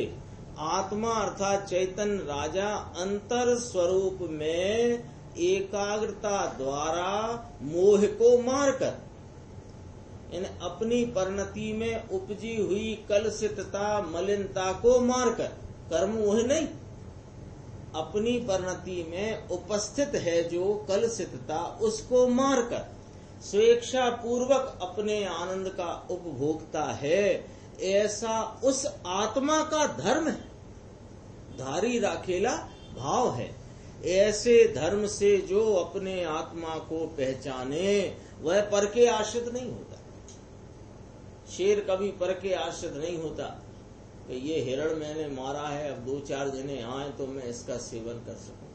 आत्मा अर्थात चैतन्य राजा अंतर स्वरूप में एकाग्रता द्वारा मोह को मारकर, इन अपनी परिणति में उपजी हुई कलुषितता मलिनता को मारकर, कर्म मोह नहीं, अपनी परिणति में उपस्थित है जो कलुषितता, उसको मारकर स्वेच्छा पूर्वक अपने आनंद का उपभोक्ता है। ऐसा उस आत्मा का धर्म है, धारी राखेला भाव है। ऐसे धर्म से जो अपने आत्मा को पहचाने वह पर के आश्रित नहीं होता। शेर कभी पर के आश्रित नहीं होता कि ये हिरण मैंने मारा है, अब 2-4 जने आए तो मैं इसका सेवन कर सकूं।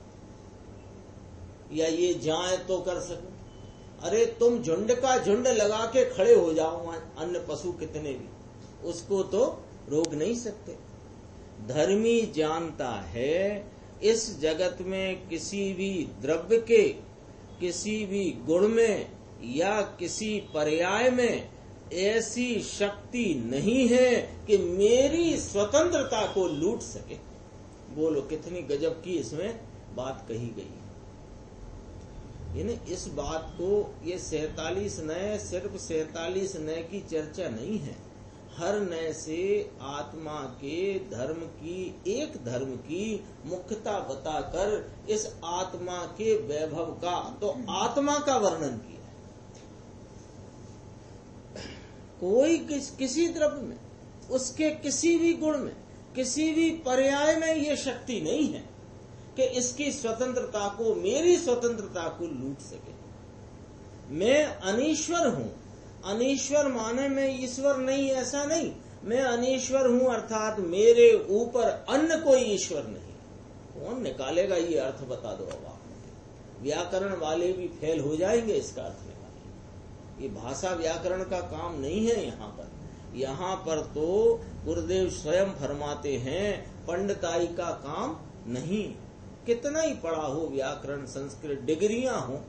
या ये जाए तो कर सकूं। अरे तुम झुंड का झुंड लगा के खड़े हो जाओ, अन्य पशु कितने भी, उसको तो रोक नहीं सकते। धर्मी जानता है इस जगत में किसी भी द्रव्य के, किसी भी गुण में या किसी पर्याय में ऐसी शक्ति नहीं है कि मेरी स्वतंत्रता को लूट सके। बोलो कितनी गजब की इसमें बात कही गई है। यानी इस बात को, ये 47 नए सिर्फ 47 नए की चर्चा नहीं है। हर नए से आत्मा के धर्म की, एक धर्म की मुख्यता बताकर इस आत्मा के वैभव का, तो आत्मा का वर्णन किया। कोई किसी द्रव्य में, उसके किसी भी गुण में, किसी भी पर्याय में ये शक्ति नहीं है कि इसकी स्वतंत्रता को, मेरी स्वतंत्रता को लूट सके। मैं अनीश्वर हूं। अनीश्वर माने मैं ईश्वर नहीं, ऐसा नहीं। मैं अनीश्वर हूं अर्थात मेरे ऊपर अन्य कोई ईश्वर नहीं। कौन निकालेगा ये अर्थ, बता दो अब आप। व्याकरण वाले भी फेल हो जाएंगे इसका अर्थ निकालने। ये भाषा व्याकरण का काम नहीं है यहाँ पर। यहाँ पर तो गुरुदेव स्वयं फरमाते हैं पंडिताई का काम नहीं। कितना ही पढ़ा हो व्याकरण, संस्कृत, डिग्रियां हो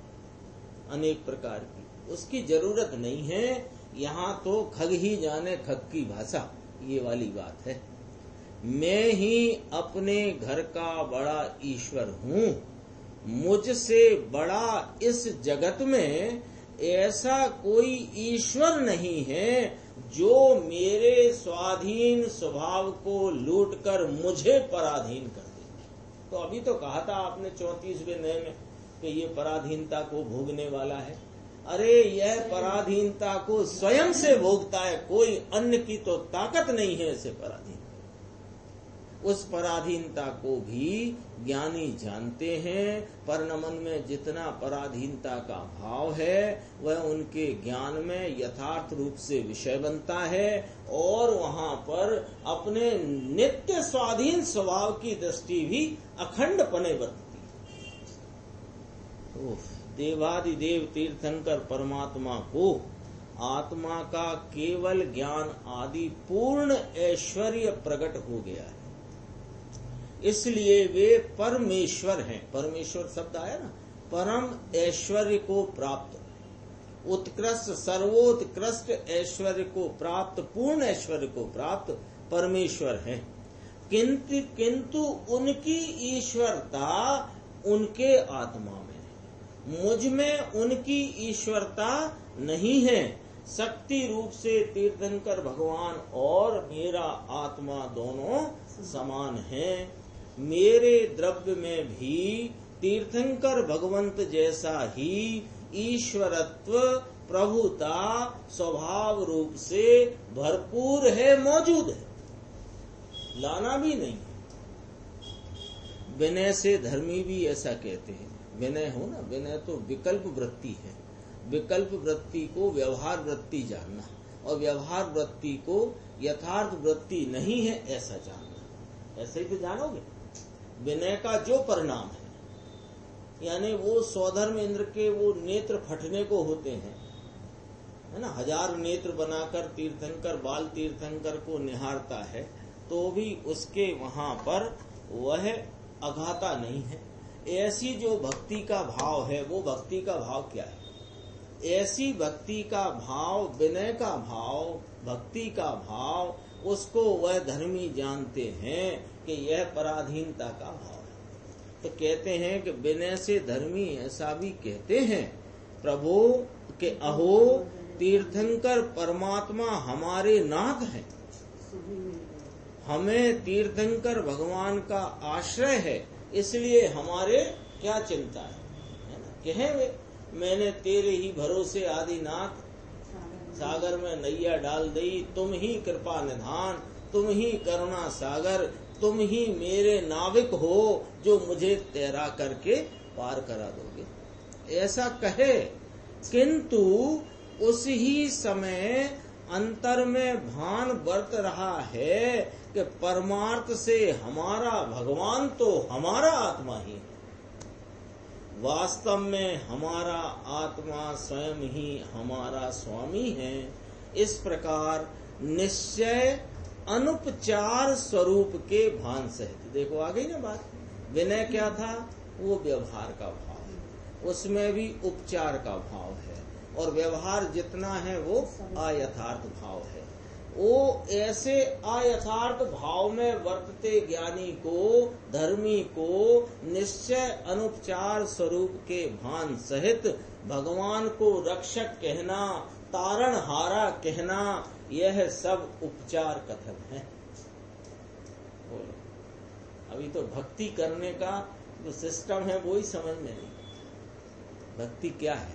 अनेक प्रकार की, उसकी जरूरत नहीं है। यहाँ तो खग ही जाने खग की भाषा, ये वाली बात है। मैं ही अपने घर का बड़ा ईश्वर हूँ। मुझसे बड़ा इस जगत में ऐसा कोई ईश्वर नहीं है जो मेरे स्वाधीन स्वभाव को लूटकर मुझे पराधीन कर दे। तो अभी तो कहा था आपने 34वें नए में कि ये पराधीनता को भोगने वाला है। अरे यह पराधीनता को स्वयं से भोगता है, कोई अन्य की तो ताकत नहीं है इसे पराधीन। उस पराधीनता को भी ज्ञानी जानते हैं, पर मन में जितना पराधीनता का भाव है वह उनके ज्ञान में यथार्थ रूप से विषय बनता है और वहां पर अपने नित्य स्वाधीन स्वभाव की दृष्टि भी अखंड पने बरतती है। देवादिदेव तीर्थंकर परमात्मा को आत्मा का केवल ज्ञान आदि पूर्ण ऐश्वर्य प्रकट हो गया है, इसलिए वे परमेश्वर हैं। परमेश्वर शब्द आया ना, परम ऐश्वर्य को प्राप्त, उत्कृष्ट सर्वोत्कृष्ट ऐश्वर्य को प्राप्त, पूर्ण ऐश्वर्य को प्राप्त परमेश्वर हैं। किंतु उनकी ईश्वरता उनके आत्मा में, मुझ में उनकी ईश्वरता नहीं है। शक्ति रूप से तीर्थंकर भगवान और मेरा आत्मा दोनों समान हैं। मेरे द्रव्य में भी तीर्थंकर भगवंत जैसा ही ईश्वरत्व, प्रभुता स्वभाव रूप से भरपूर है, मौजूद है, लाना भी नहीं। विनय से धर्मी भी ऐसा कहते हैं। विनय हो ना, विनय तो विकल्प वृत्ति है। विकल्प वृत्ति को व्यवहार वृत्ति जानना और व्यवहार वृत्ति को यथार्थ वृत्ति नहीं है ऐसा जानना। ऐसे ही तो जानोगे। विनय का जो परिणाम है, यानी वो स्वधर्म इंद्र के वो नेत्र फटने को होते हैं, है ना। 1000 नेत्र बनाकर तीर्थंकर बाल तीर्थंकर को निहारता है तो भी उसके वहां पर वह अघाता नहीं है। ऐसी जो भक्ति का भाव है, वो भक्ति का भाव क्या है? ऐसी भक्ति का भाव, विनय का भाव, भक्ति का भाव, उसको वह धर्मी जानते हैं कि यह पराधीनता का भाव है। तो कहते हैं कि विनय से धर्मी ऐसा भी कहते हैं प्रभु के अहो तीर्थंकर परमात्मा हमारे नाथ हैं, हमें तीर्थंकर भगवान का आश्रय है, इसलिए हमारे क्या चिंता है ना। कहे वे, मैंने तेरे ही भरोसे आदिनाथ सागर में नैया डाल दी, तुम ही कृपा निधान, तुम ही करुणा सागर, तुम ही मेरे नाविक हो जो मुझे तैरा करके पार करा दोगे, ऐसा कहे। किंतु उस ही समय अंतर में भान बरत रहा है कि परमार्थ से हमारा भगवान तो हमारा आत्मा ही है। वास्तव में हमारा आत्मा स्वयं ही हमारा स्वामी है। इस प्रकार निश्चय अनुपचार स्वरूप के भान सहित। देखो आ गई ना बात। विनय क्या था? वो व्यवहार का भाव, उसमें भी उपचार का भाव है, और व्यवहार जितना है वो अयथार्थ भाव है। वो ऐसे अयथार्थ भाव में वर्तते ज्ञानी को, धर्मी को निश्चय अनुपचार स्वरूप के भान सहित भगवान को रक्षक कहना, तारणहारा कहना, यह सब उपचार कथन है। बोलो, अभी तो भक्ति करने का जो सिस्टम है वो ही समझ में नहीं। भक्ति क्या है?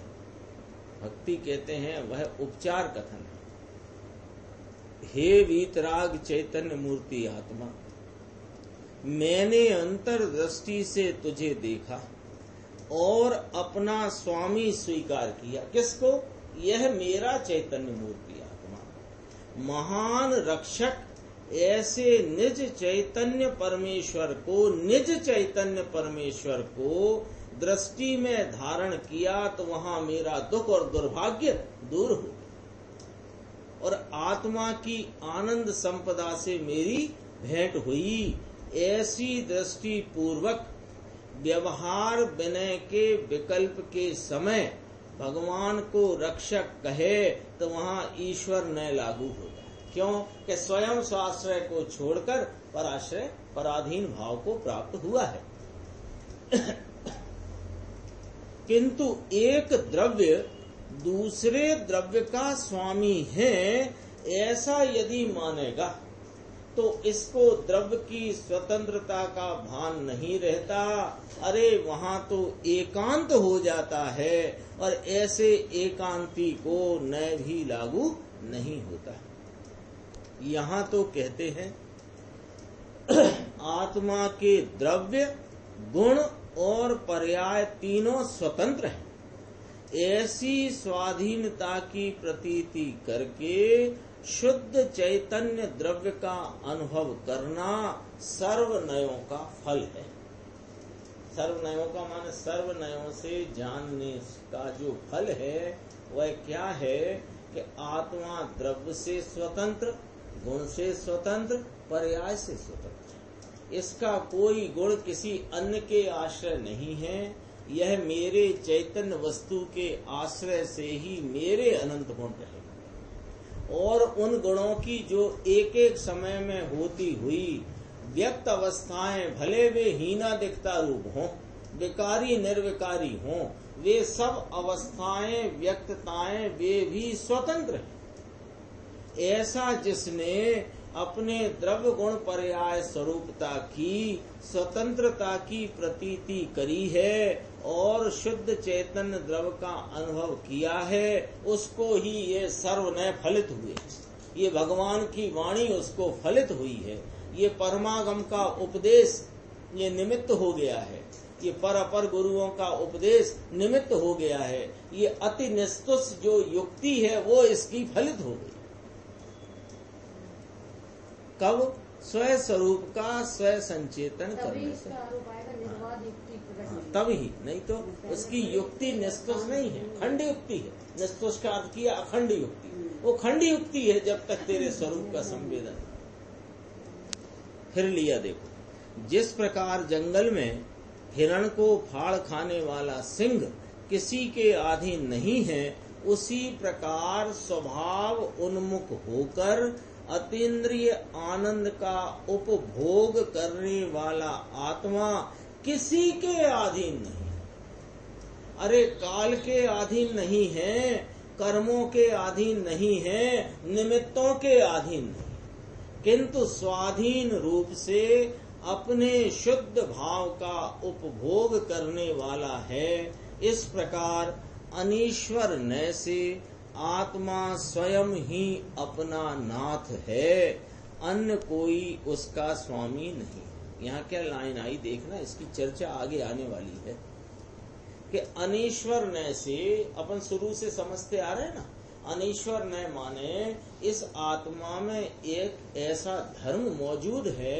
भक्ति कहते हैं वह उपचार कथन है। हे वीतराग चैतन्य मूर्ति आत्मा, मैंने अंतर दृष्टि से तुझे देखा और अपना स्वामी स्वीकार किया। किसको? यह मेरा चैतन्य मूर्ति आत्मा, महान रक्षक। ऐसे निज चैतन्य परमेश्वर को, निज चैतन्य परमेश्वर को दृष्टि में धारण किया तो वहां मेरा दुख और दुर्भाग्य दूर हो, और आत्मा की आनंद संपदा से मेरी भेंट हुई। ऐसी दृष्टि पूर्वक व्यवहार विनय के विकल्प के समय भगवान को रक्षक कहे तो वहां ईश्वर न लागू होता। क्यों? कि स्वयं स्वाश्रय को छोड़कर पराश्रय, पराधीन भाव को प्राप्त हुआ है। किंतु एक द्रव्य दूसरे द्रव्य का स्वामी है, ऐसा यदि मानेगा तो इसको द्रव्य की स्वतंत्रता का भान नहीं रहता। अरे वहां तो एकांत हो जाता है, और ऐसे एकांती को न भी लागू नहीं होता। यहाँ तो कहते हैं आत्मा के द्रव्य, गुण और पर्याय तीनों स्वतंत्र हैं। ऐसी स्वाधीनता की प्रतीति करके शुद्ध चैतन्य द्रव्य का अनुभव करना सर्वनयों का फल है। सर्वनयों का माने सर्वनयों से जानने का जो फल है वह क्या है? कि आत्मा द्रव्य से स्वतंत्र, गुण से स्वतंत्र, पर्याय से स्वतंत्र। इसका कोई गुण किसी अन्य के आश्रय नहीं है। यह मेरे चैतन्य वस्तु के आश्रय से ही मेरे अनंत गुण रहे, और उन गुणों की जो एक एक समय में होती हुई व्यक्त अवस्थाएं, भले वे हीना दिखता रूप हों, विकारी निर्विकारी हों, वे सब अवस्थाएं, व्यक्तताएं वे भी स्वतंत्र हैं। ऐसा जिसने अपने द्रव्य गुण पर्याय स्वरूपता की स्वतंत्रता की प्रतीति करी है और शुद्ध चैतन्य द्रव्य का अनुभव किया है, उसको ही ये सर्वनय फलित हुए। ये भगवान की वाणी उसको फलित हुई है। ये परमागम का उपदेश ये निमित्त हो गया है। ये पर अपर गुरुओं का उपदेश निमित्त हो गया है। ये अति निस्तुष जो युक्ति है वो इसकी फलित हो गई। कब? स्वयं स्वरूप का स्वयं संचेतन करने से। तभी, नहीं तो उसकी युक्ति निस्तुष नहीं है, खंड युक्ति है। निस्तुष का अर्थ किया अखंड युक्ति। वो खंड युक्ति है जब तक तेरे स्वरूप का संवेदन। फिर लिया देखो, जिस प्रकार जंगल में हिरण को फाड़ खाने वाला सिंह किसी के अधीन नहीं है, उसी प्रकार स्वभाव उन्मुख होकर अतीन्द्रिय आनंद का उपभोग करने वाला आत्मा किसी के अधीन नहीं। अरे काल के अधीन नहीं है, कर्मों के अधीन नहीं है, निमित्तों के अधीन नहीं, किंतु स्वाधीन रूप से अपने शुद्ध भाव का उपभोग करने वाला है। इस प्रकार अनीश्वर न से आत्मा स्वयं ही अपना नाथ है, अन्य कोई उसका स्वामी नहीं। यहाँ क्या लाइन आई देखना, इसकी चर्चा आगे आने वाली है कि अनीश्वर न से अपन शुरू से समझते आ रहे हैं ना। अनीश्वर न माने इस आत्मा में एक ऐसा धर्म मौजूद है,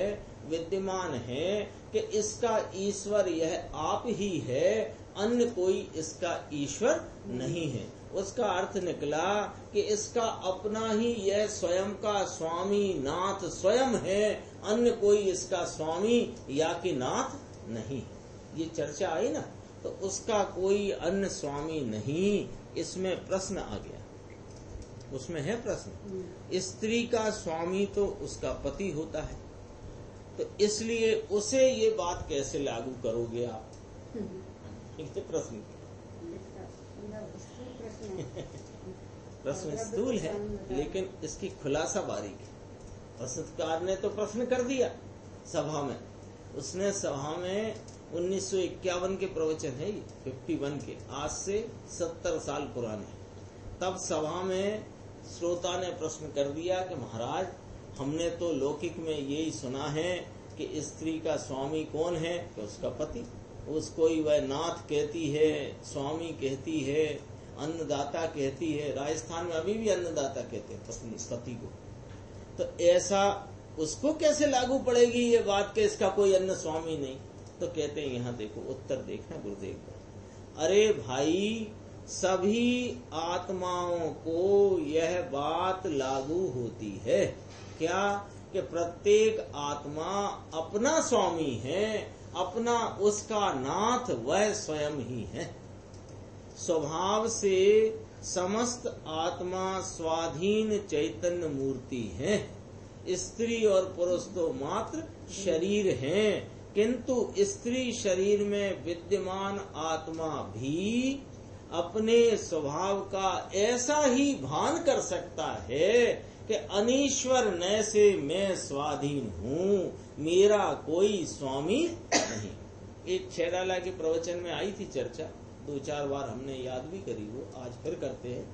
विद्यमान है कि इसका ईश्वर यह आप ही है, अन्य कोई इसका ईश्वर नहीं है। उसका अर्थ निकला कि इसका अपना ही यह स्वयं का स्वामी नाथ स्वयं है, अन्य कोई इसका स्वामी या कि नाथ नहीं। ये चर्चा आई ना, तो उसका कोई अन्य स्वामी नहीं, इसमें प्रश्न आ गया। उसमें है प्रश्न, स्त्री का स्वामी तो उसका पति होता है, तो इसलिए उसे ये बात कैसे लागू करोगे आप? ये प्रश्न प्रश्न स्थूल है, लेकिन इसकी खुलासा बारीक है। प्रश्नकार ने तो प्रश्न कर दिया सभा में, उसने सभा में 1951 के प्रवचन है, 51 के, आज से 70 साल पुराने। तब सभा में श्रोता ने प्रश्न कर दिया कि महाराज, हमने तो लौकिक में यही सुना है कि स्त्री का स्वामी कौन है? कि उसका पति। उसको ही वह नाथ कहती है, स्वामी कहती है, अन्नदाता कहती है। राजस्थान में अभी भी अन्नदाता कहते हैं पति को। तो ऐसा उसको कैसे लागू पड़ेगी ये बात कि इसका कोई अन्य स्वामी नहीं? तो कहते हैं, यहाँ देखो, उत्तर देखना गुरुदेव का। अरे भाई, सभी आत्माओं को यह बात लागू होती है क्या कि प्रत्येक आत्मा अपना स्वामी है, अपना उसका नाथ वह स्वयं ही है। स्वभाव से समस्त आत्मा स्वाधीन चैतन्य मूर्ति है। स्त्री और पुरुष तो मात्र शरीर हैं, किंतु स्त्री शरीर में विद्यमान आत्मा भी अपने स्वभाव का ऐसा ही भान कर सकता है कि अनीश्वर न से मैं स्वाधीन हूँ, मेरा कोई स्वामी नहीं। एक छेड़ाला के प्रवचन में आई थी चर्चा, 2-4 बार हमने याद भी करी, वो आज फिर करते हैं।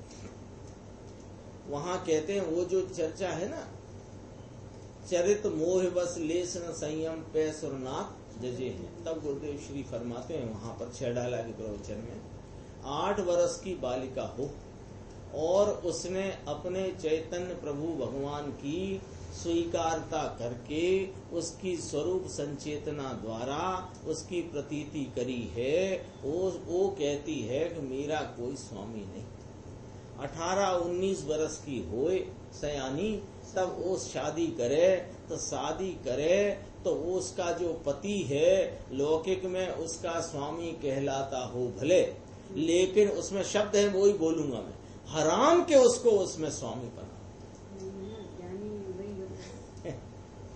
वहाँ कहते हैं, वो जो चर्चा है ना, चरित मोह बस लेस न संयम पैस और नाथ जजे हैं, तब गुरुदेव श्री फरमाते हैं वहाँ पर छेड़ाला के प्रवचन में, 8 वर्ष की बालिका हो और उसने अपने चैतन्य प्रभु भगवान की स्वीकारता करके उसकी स्वरूप संचेतना द्वारा उसकी प्रतीति करी है, वो कहती है कि मेरा कोई स्वामी नहीं। 18-19 वर्ष की होए सयानी, तब वो शादी करे, तो शादी करे तो उसका जो पति है लौकिक में उसका स्वामी कहलाता हो भले, लेकिन उसमें शब्द है, वो ही बोलूंगा मैं, हराम के उसको उसमें स्वामी बना।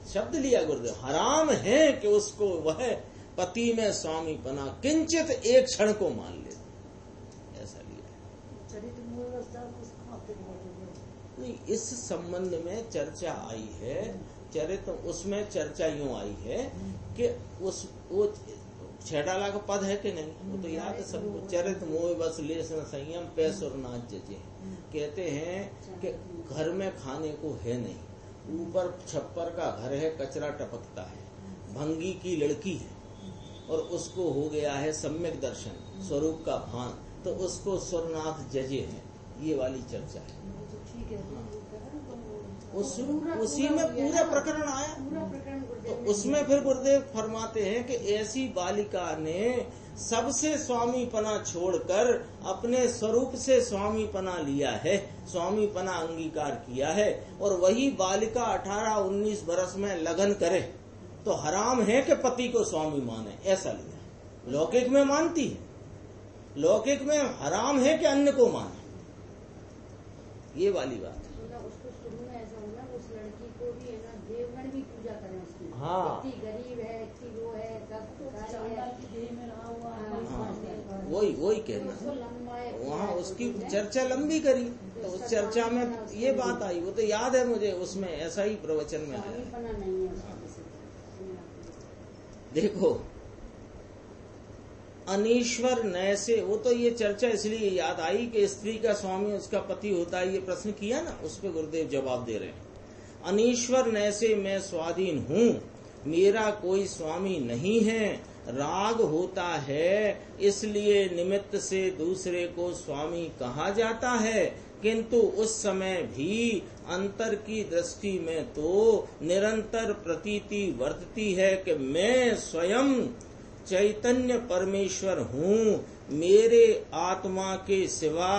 शब्द लिया गुरुदेव, हराम है कि उसको वह पति में स्वामी बना, किंचित एक क्षण को मान ले, ऐसा लिया। नहीं, इस संबंध में चर्चा आई है, चरित्र उसमें चर्चा यूं आई है कि वो छेड़ाला का पद है कि नहीं, वो तो याद है सबको, चरित मोह बस लेस न संयम पैस और नाच जजे। कहते हैं कि घर में खाने को है नहीं, ऊपर छप्पर का घर है, कचरा टपकता है, भंगी की लड़की है और उसको हो गया है सम्यक दर्शन, स्वरूप का भान, तो उसको स्वरनाथ जजे है। ये वाली चर्चा है। उसी में पूरा प्रकरण आया, तो उसमें फिर गुरुदेव फरमाते हैं कि ऐसी बालिका ने सबसे स्वामीपना छोड़कर अपने स्वरूप से स्वामीपना लिया है, स्वामीपना अंगीकार किया है, और वही बालिका 18-19 वर्ष में लगन करे तो हराम है कि पति को स्वामी माने, ऐसा लिया। लौकिक में मानती है, लौकिक में हराम है कि अन्य को माने, ये वाली बात है। उसको शुरू में ऐसा होगा, उस लड़की को भी है ना, देवगण भी पूजा करें उसकी। हाँ, इतनी गरीब है, इतनी वो है, सब वही कहना, वहाँ उसकी चर्चा लंबी करी, तो उस चर्चा में ये बात आई, वो तो याद है मुझे, उसमें ऐसा ही प्रवचन में आया। देखो, अनीश्वर नय से, वो तो ये चर्चा इसलिए याद आई कि स्त्री का स्वामी उसका पति होता है, ये प्रश्न किया ना, उस पे गुरुदेव जवाब दे रहे हैं। अनीश्वर नय से मैं स्वाधीन हूँ, मेरा कोई स्वामी नहीं है। राग होता है इसलिए निमित्त से दूसरे को स्वामी कहा जाता है, किंतु उस समय भी अंतर की दृष्टि में तो निरंतर प्रतीति वर्तती है कि मैं स्वयं चैतन्य परमेश्वर हूँ, मेरे आत्मा के सिवा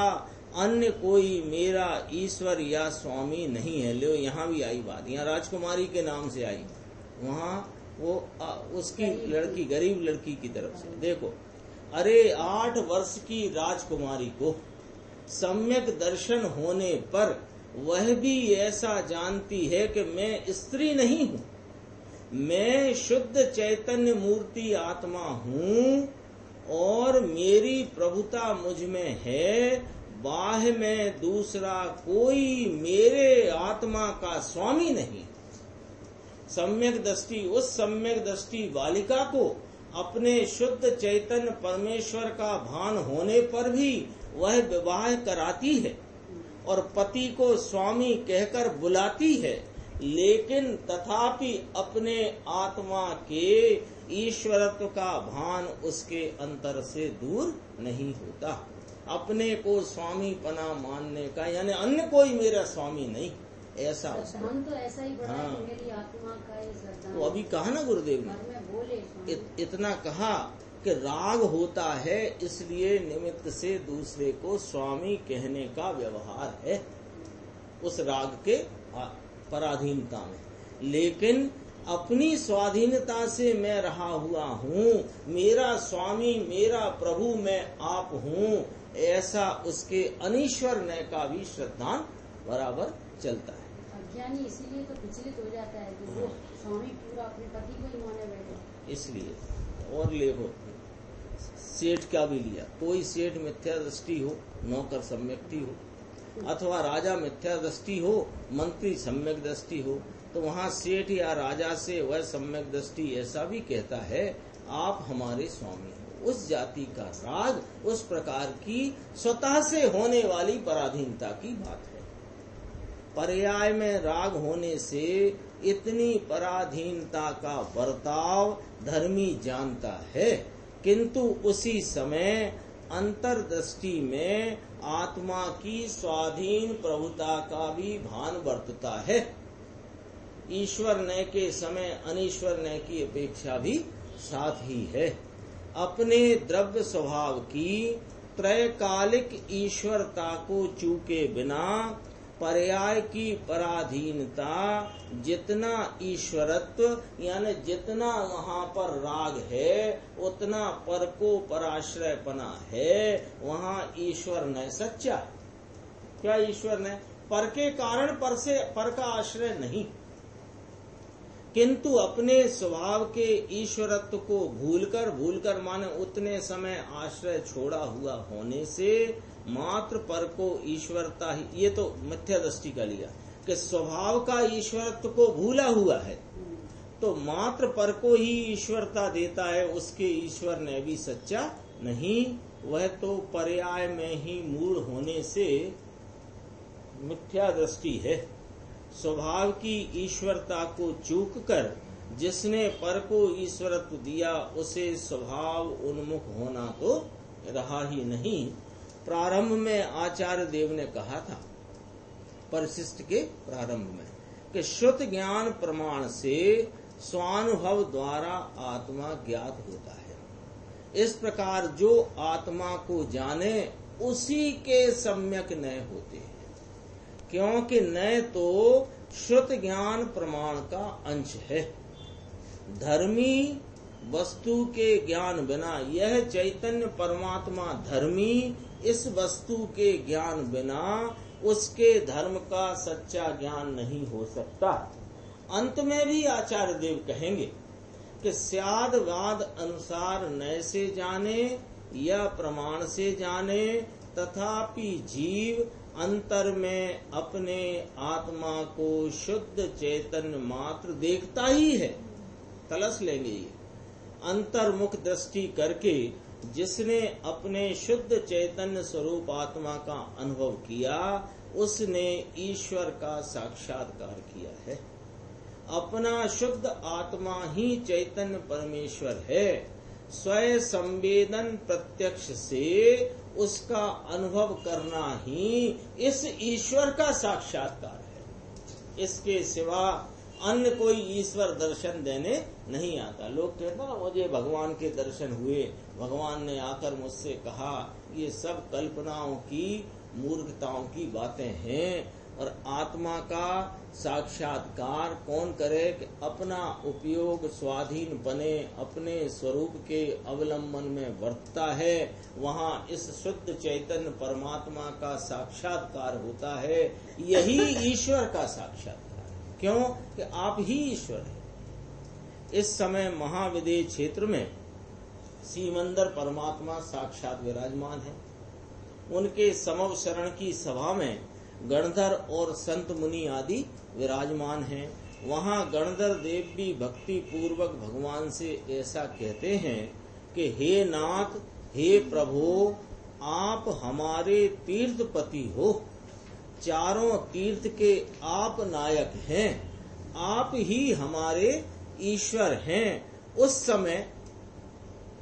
अन्य कोई मेरा ईश्वर या स्वामी नहीं है। लो यहाँ भी आई बात, यहाँ राजकुमारी के नाम से आई, वहाँ वो उसकी लड़की, गरीब लड़की की तरफ से। देखो, अरे 8 वर्ष की राजकुमारी को सम्यक दर्शन होने पर वह भी ऐसा जानती है कि मैं स्त्री नहीं हूँ, मैं शुद्ध चैतन्य मूर्ति आत्मा हूँ और मेरी प्रभुता मुझ में है। बाह्य में दूसरा कोई मेरे आत्मा का स्वामी नहीं। सम्यक दृष्टि, उस सम्यक दृष्टि बालिका को अपने शुद्ध चैतन्य परमेश्वर का भान होने पर भी वह विवाह कराती है और पति को स्वामी कहकर बुलाती है, लेकिन तथापि अपने आत्मा के ईश्वरत्व का भान उसके अंतर से दूर नहीं होता। अपने को स्वामी पना मानने का, यानी अन्य कोई मेरा स्वामी नहीं, ऐसा हम तो ऐसा ही बड़ा है कि मेरी आत्मा का ये श्रद्धा। तो अभी कहा ना गुरुदेव ने, बोले इतना कहा कि राग होता है इसलिए निमित्त से दूसरे को स्वामी कहने का व्यवहार है उस राग के पराधीनता में, लेकिन अपनी स्वाधीनता से मैं रहा हुआ हूँ, मेरा स्वामी मेरा प्रभु मैं आप हूँ, ऐसा उसके अनीश्वर नय का भी श्रद्धान बराबर चलता है। अज्ञानी इसीलिए तो विचलित हो जाता है कि वो स्वामी पूरा अपने पति को ही माने बैठे। इसलिए और लेखो, सेठ क्या भी लिया, कोई सेठ मिथ्या दृष्टि हो, नौकर सम्यक्ति हो, अथवा राजा मिथ्या दृष्टि हो, मंत्री सम्यक दृष्टि हो, तो वहाँ सेठ या राजा से वह सम्यक दृष्टि ऐसा भी कहता है, आप हमारे स्वामी हो। उस जाति का राग उस प्रकार की स्वतः से होने वाली पराधीनता की बात है। पर्याय में राग होने से इतनी पराधीनता का बर्ताव धर्मी जानता है, किंतु उसी समय अंतर्दृष्टि में आत्मा की स्वाधीन प्रभुता का भी भान बरतता है। ईश्वर नय के समय अनीश्वर नय की अपेक्षा भी साथ ही है। अपने द्रव्य स्वभाव की त्रैकालिक ईश्वरता को चूके बिना पर्याय की पराधीनता, जितना ईश्वरत्व यानी जितना वहाँ पर राग है उतना पर को पराश्रयपना है, वहाँ ईश्वर नय सच्चा। क्या ईश्वर नय? पर के कारण पर का आश्रय नहीं, किंतु अपने स्वभाव के ईश्वरत्व को भूलकर माने उतने समय आश्रय छोड़ा हुआ होने से मात्र पर को ईश्वरता ही, ये तो मिथ्या दृष्टि का लिया कि स्वभाव का ईश्वरत्व को भूला हुआ है तो मात्र पर को ही ईश्वरता देता है, उसके ईश्वर ने भी सच्चा नहीं, वह तो पर्याय में ही मूढ़ होने से मिथ्या दृष्टि है। स्वभाव की ईश्वरता को चूक कर जिसने पर को ईश्वरत्व दिया उसे स्वभाव उन्मुख होना तो रहा ही नहीं। प्रारंभ में आचार्य देव ने कहा था, परिशिष्ट के प्रारंभ में, कि शुद्ध ज्ञान प्रमाण से स्वानुभव द्वारा आत्मा ज्ञात होता है। इस प्रकार जो आत्मा को जाने उसी के सम्यक नय होते हैं, क्योंकि नय तो शुद्ध ज्ञान प्रमाण का अंश है। धर्मी वस्तु के ज्ञान बिना, यह चैतन्य परमात्मा धर्मी इस वस्तु के ज्ञान बिना उसके धर्म का सच्चा ज्ञान नहीं हो सकता। अंत में भी आचार्य देव कहेंगे कि स्याद वाद अनुसार नय से जाने या प्रमाण से जाने, तथापि जीव अंतर में अपने आत्मा को शुद्ध चैतन्य मात्र देखता ही है। तलस लेंगे ये, अंतर्मुख दृष्टि करके जिसने अपने शुद्ध चैतन्य स्वरूप आत्मा का अनुभव किया उसने ईश्वर का साक्षात्कार किया है। अपना शुद्ध आत्मा ही चैतन्य परमेश्वर है। स्वयं संवेदन प्रत्यक्ष से उसका अनुभव करना ही इस ईश्वर का साक्षात्कार है। इसके सिवा अन्य कोई ईश्वर दर्शन देने नहीं आता। लोग कहते हैं ना, मुझे भगवान के दर्शन हुए, भगवान ने आकर मुझसे कहा, ये सब कल्पनाओं की, मूर्खताओं की बातें हैं। और आत्मा का साक्षात्कार कौन करे कि अपना उपयोग स्वाधीन बने, अपने स्वरूप के अवलंबन में वर्तता है, वहाँ इस शुद्ध चैतन्य परमात्मा का साक्षात्कार होता है। यही ईश्वर का साक्षात्कार है। क्यों कि आप ही ईश्वर हैं। इस समय महाविदेह क्षेत्र में सीमंदर परमात्मा साक्षात विराजमान है। उनके समव शरण की सभा में गणधर और संत मुनि आदि विराजमान हैं। वहाँ गणधर देव भी भक्ति पूर्वक भगवान से ऐसा कहते हैं कि हे नाथ, हे प्रभु, आप हमारे तीर्थपति हो, चारों तीर्थ के आप नायक हैं, आप ही हमारे ईश्वर हैं। उस समय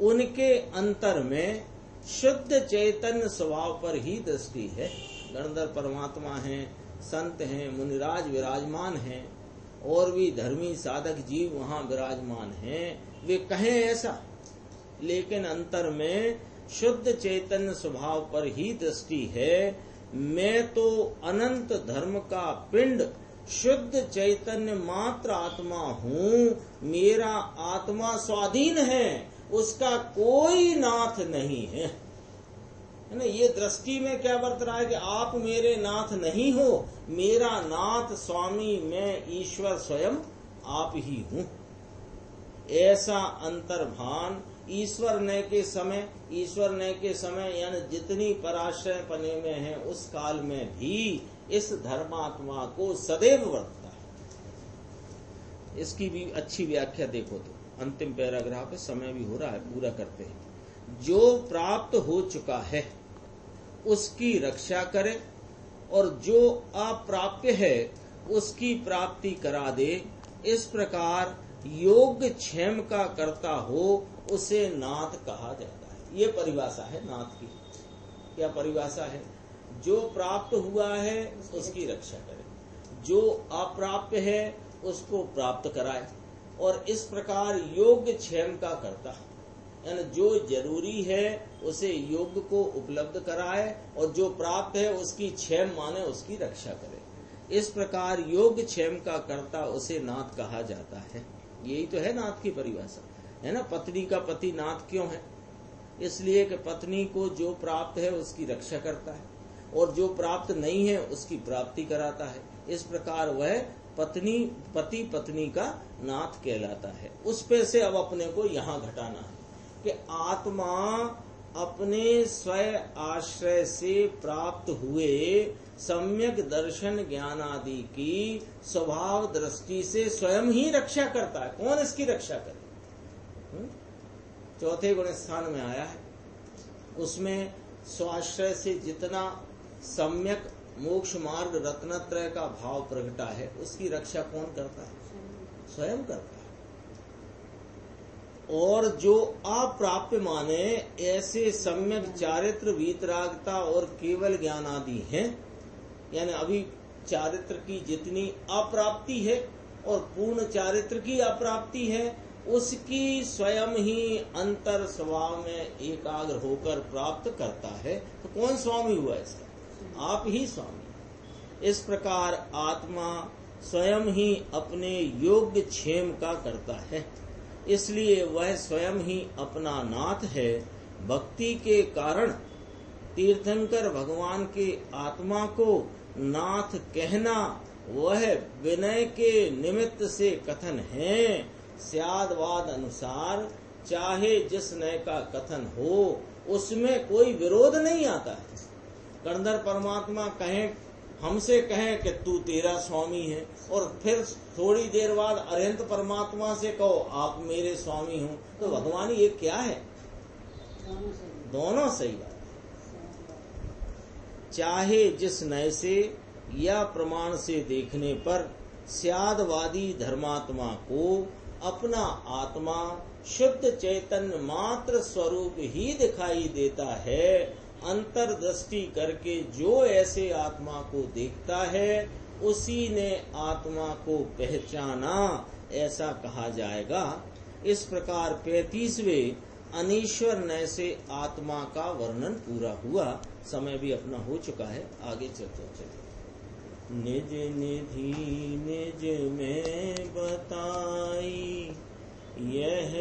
उनके अंतर में शुद्ध चैतन्य स्वभाव पर ही दृष्टि है। गणधर परमात्मा हैं, संत हैं, मुनिराज विराजमान हैं, और भी धर्मी साधक जीव वहाँ विराजमान हैं। वे कहें ऐसा, लेकिन अंतर में शुद्ध चैतन्य स्वभाव पर ही दृष्टि है। मैं तो अनंत धर्म का पिंड, शुद्ध चैतन्य मात्र आत्मा हूँ। मेरा आत्मा स्वाधीन है, उसका कोई नाथ नहीं है ना। ये दृष्टि में क्या वर्त रहा है कि आप मेरे नाथ नहीं हो, मेरा नाथ स्वामी मैं ईश्वर स्वयं आप ही हूँ। ऐसा अंतर्भान ईश्वर न के समय यानी जितनी पराश्रय पने में है उस काल में भी इस धर्मात्मा को सदैव वर्तता है। इसकी भी अच्छी व्याख्या देखो तो अंतिम पैराग्राफ है, समय भी हो रहा है, पूरा करते हैं। जो प्राप्त हो चुका है उसकी रक्षा करे, और जो अप्राप्य है उसकी प्राप्ति करा दे। इस प्रकार योग्य क्षेम का करता हो उसे नाथ कहा जाता है। ये परिभाषा है नाथ की। क्या परिभाषा है? जो प्राप्त हुआ है उसकी रक्षा करे, जो अप्राप्य है उसको प्राप्त कराए, और इस प्रकार योग्य क्षेम का करता, यानी जो जरूरी है उसे योग्य को उपलब्ध कराए, और जो प्राप्त है उसकी क्षेम माने उसकी रक्षा करे। इस प्रकार योग्य क्षेम का करता उसे नाथ कहा जाता है। यही तो है नाथ की परिभाषा, है ना। पत्नी का पति नाथ क्यों है? इसलिए कि पत्नी को जो प्राप्त है उसकी रक्षा करता है, और जो प्राप्त नहीं है उसकी प्राप्ति कराता है। इस प्रकार वह पति पत्नी का नाथ कहलाता है। उस पे से अब अपने को यहाँ घटाना है कि आत्मा अपने स्वयं आश्रय से प्राप्त हुए सम्यक दर्शन ज्ञान आदि की स्वभाव दृष्टि से स्वयं ही रक्षा करता है। कौन इसकी रक्षा करे? चौथे गुण स्थान में आया है, उसमें स्वाश्रय से जितना सम्यक मोक्ष मार्ग रत्नत्रय का भाव प्रगटा है उसकी रक्षा कौन करता है? स्वयं करता है। और जो अप्राप्य माने ऐसे सम्यक चारित्र वीतरागता और केवल ज्ञान आदि हैं, यानी अभी चारित्र की जितनी अप्राप्ति है और पूर्ण चारित्र की अप्राप्ति है, उसकी स्वयं ही अंतर स्वभाव में एकाग्र होकर प्राप्त करता है। तो कौन स्वामी हुआ इसका? आप ही स्वामी। इस प्रकार आत्मा स्वयं ही अपने योग्य क्षेम का करता है, इसलिए वह स्वयं ही अपना नाथ है। भक्ति के कारण तीर्थंकर भगवान के आत्मा को नाथ कहना वह विनय के निमित्त से कथन है। स्यादवाद अनुसार चाहे जिस नय का कथन हो उसमें कोई विरोध नहीं आता है। गणधर परमात्मा हमसे कहें कि तू तेरा स्वामी है, और फिर थोड़ी देर बाद अरिहंत परमात्मा से कहो आप मेरे स्वामी हो, तो भगवान ये क्या है? दोनों सही बात। चाहे जिस नय से या प्रमाण से देखने पर स्यादवादी धर्मात्मा को अपना आत्मा शुद्ध चैतन्य मात्र स्वरूप ही दिखाई देता है। अंतर्दृष्टि करके जो ऐसे आत्मा को देखता है उसी ने आत्मा को पहचाना, ऐसा कहा जाएगा। इस प्रकार 35वें अनीश्वर नय से आत्मा का वर्णन पूरा हुआ। समय भी अपना हो चुका है, आगे चलते चले। निज निधि निज में बताई, यह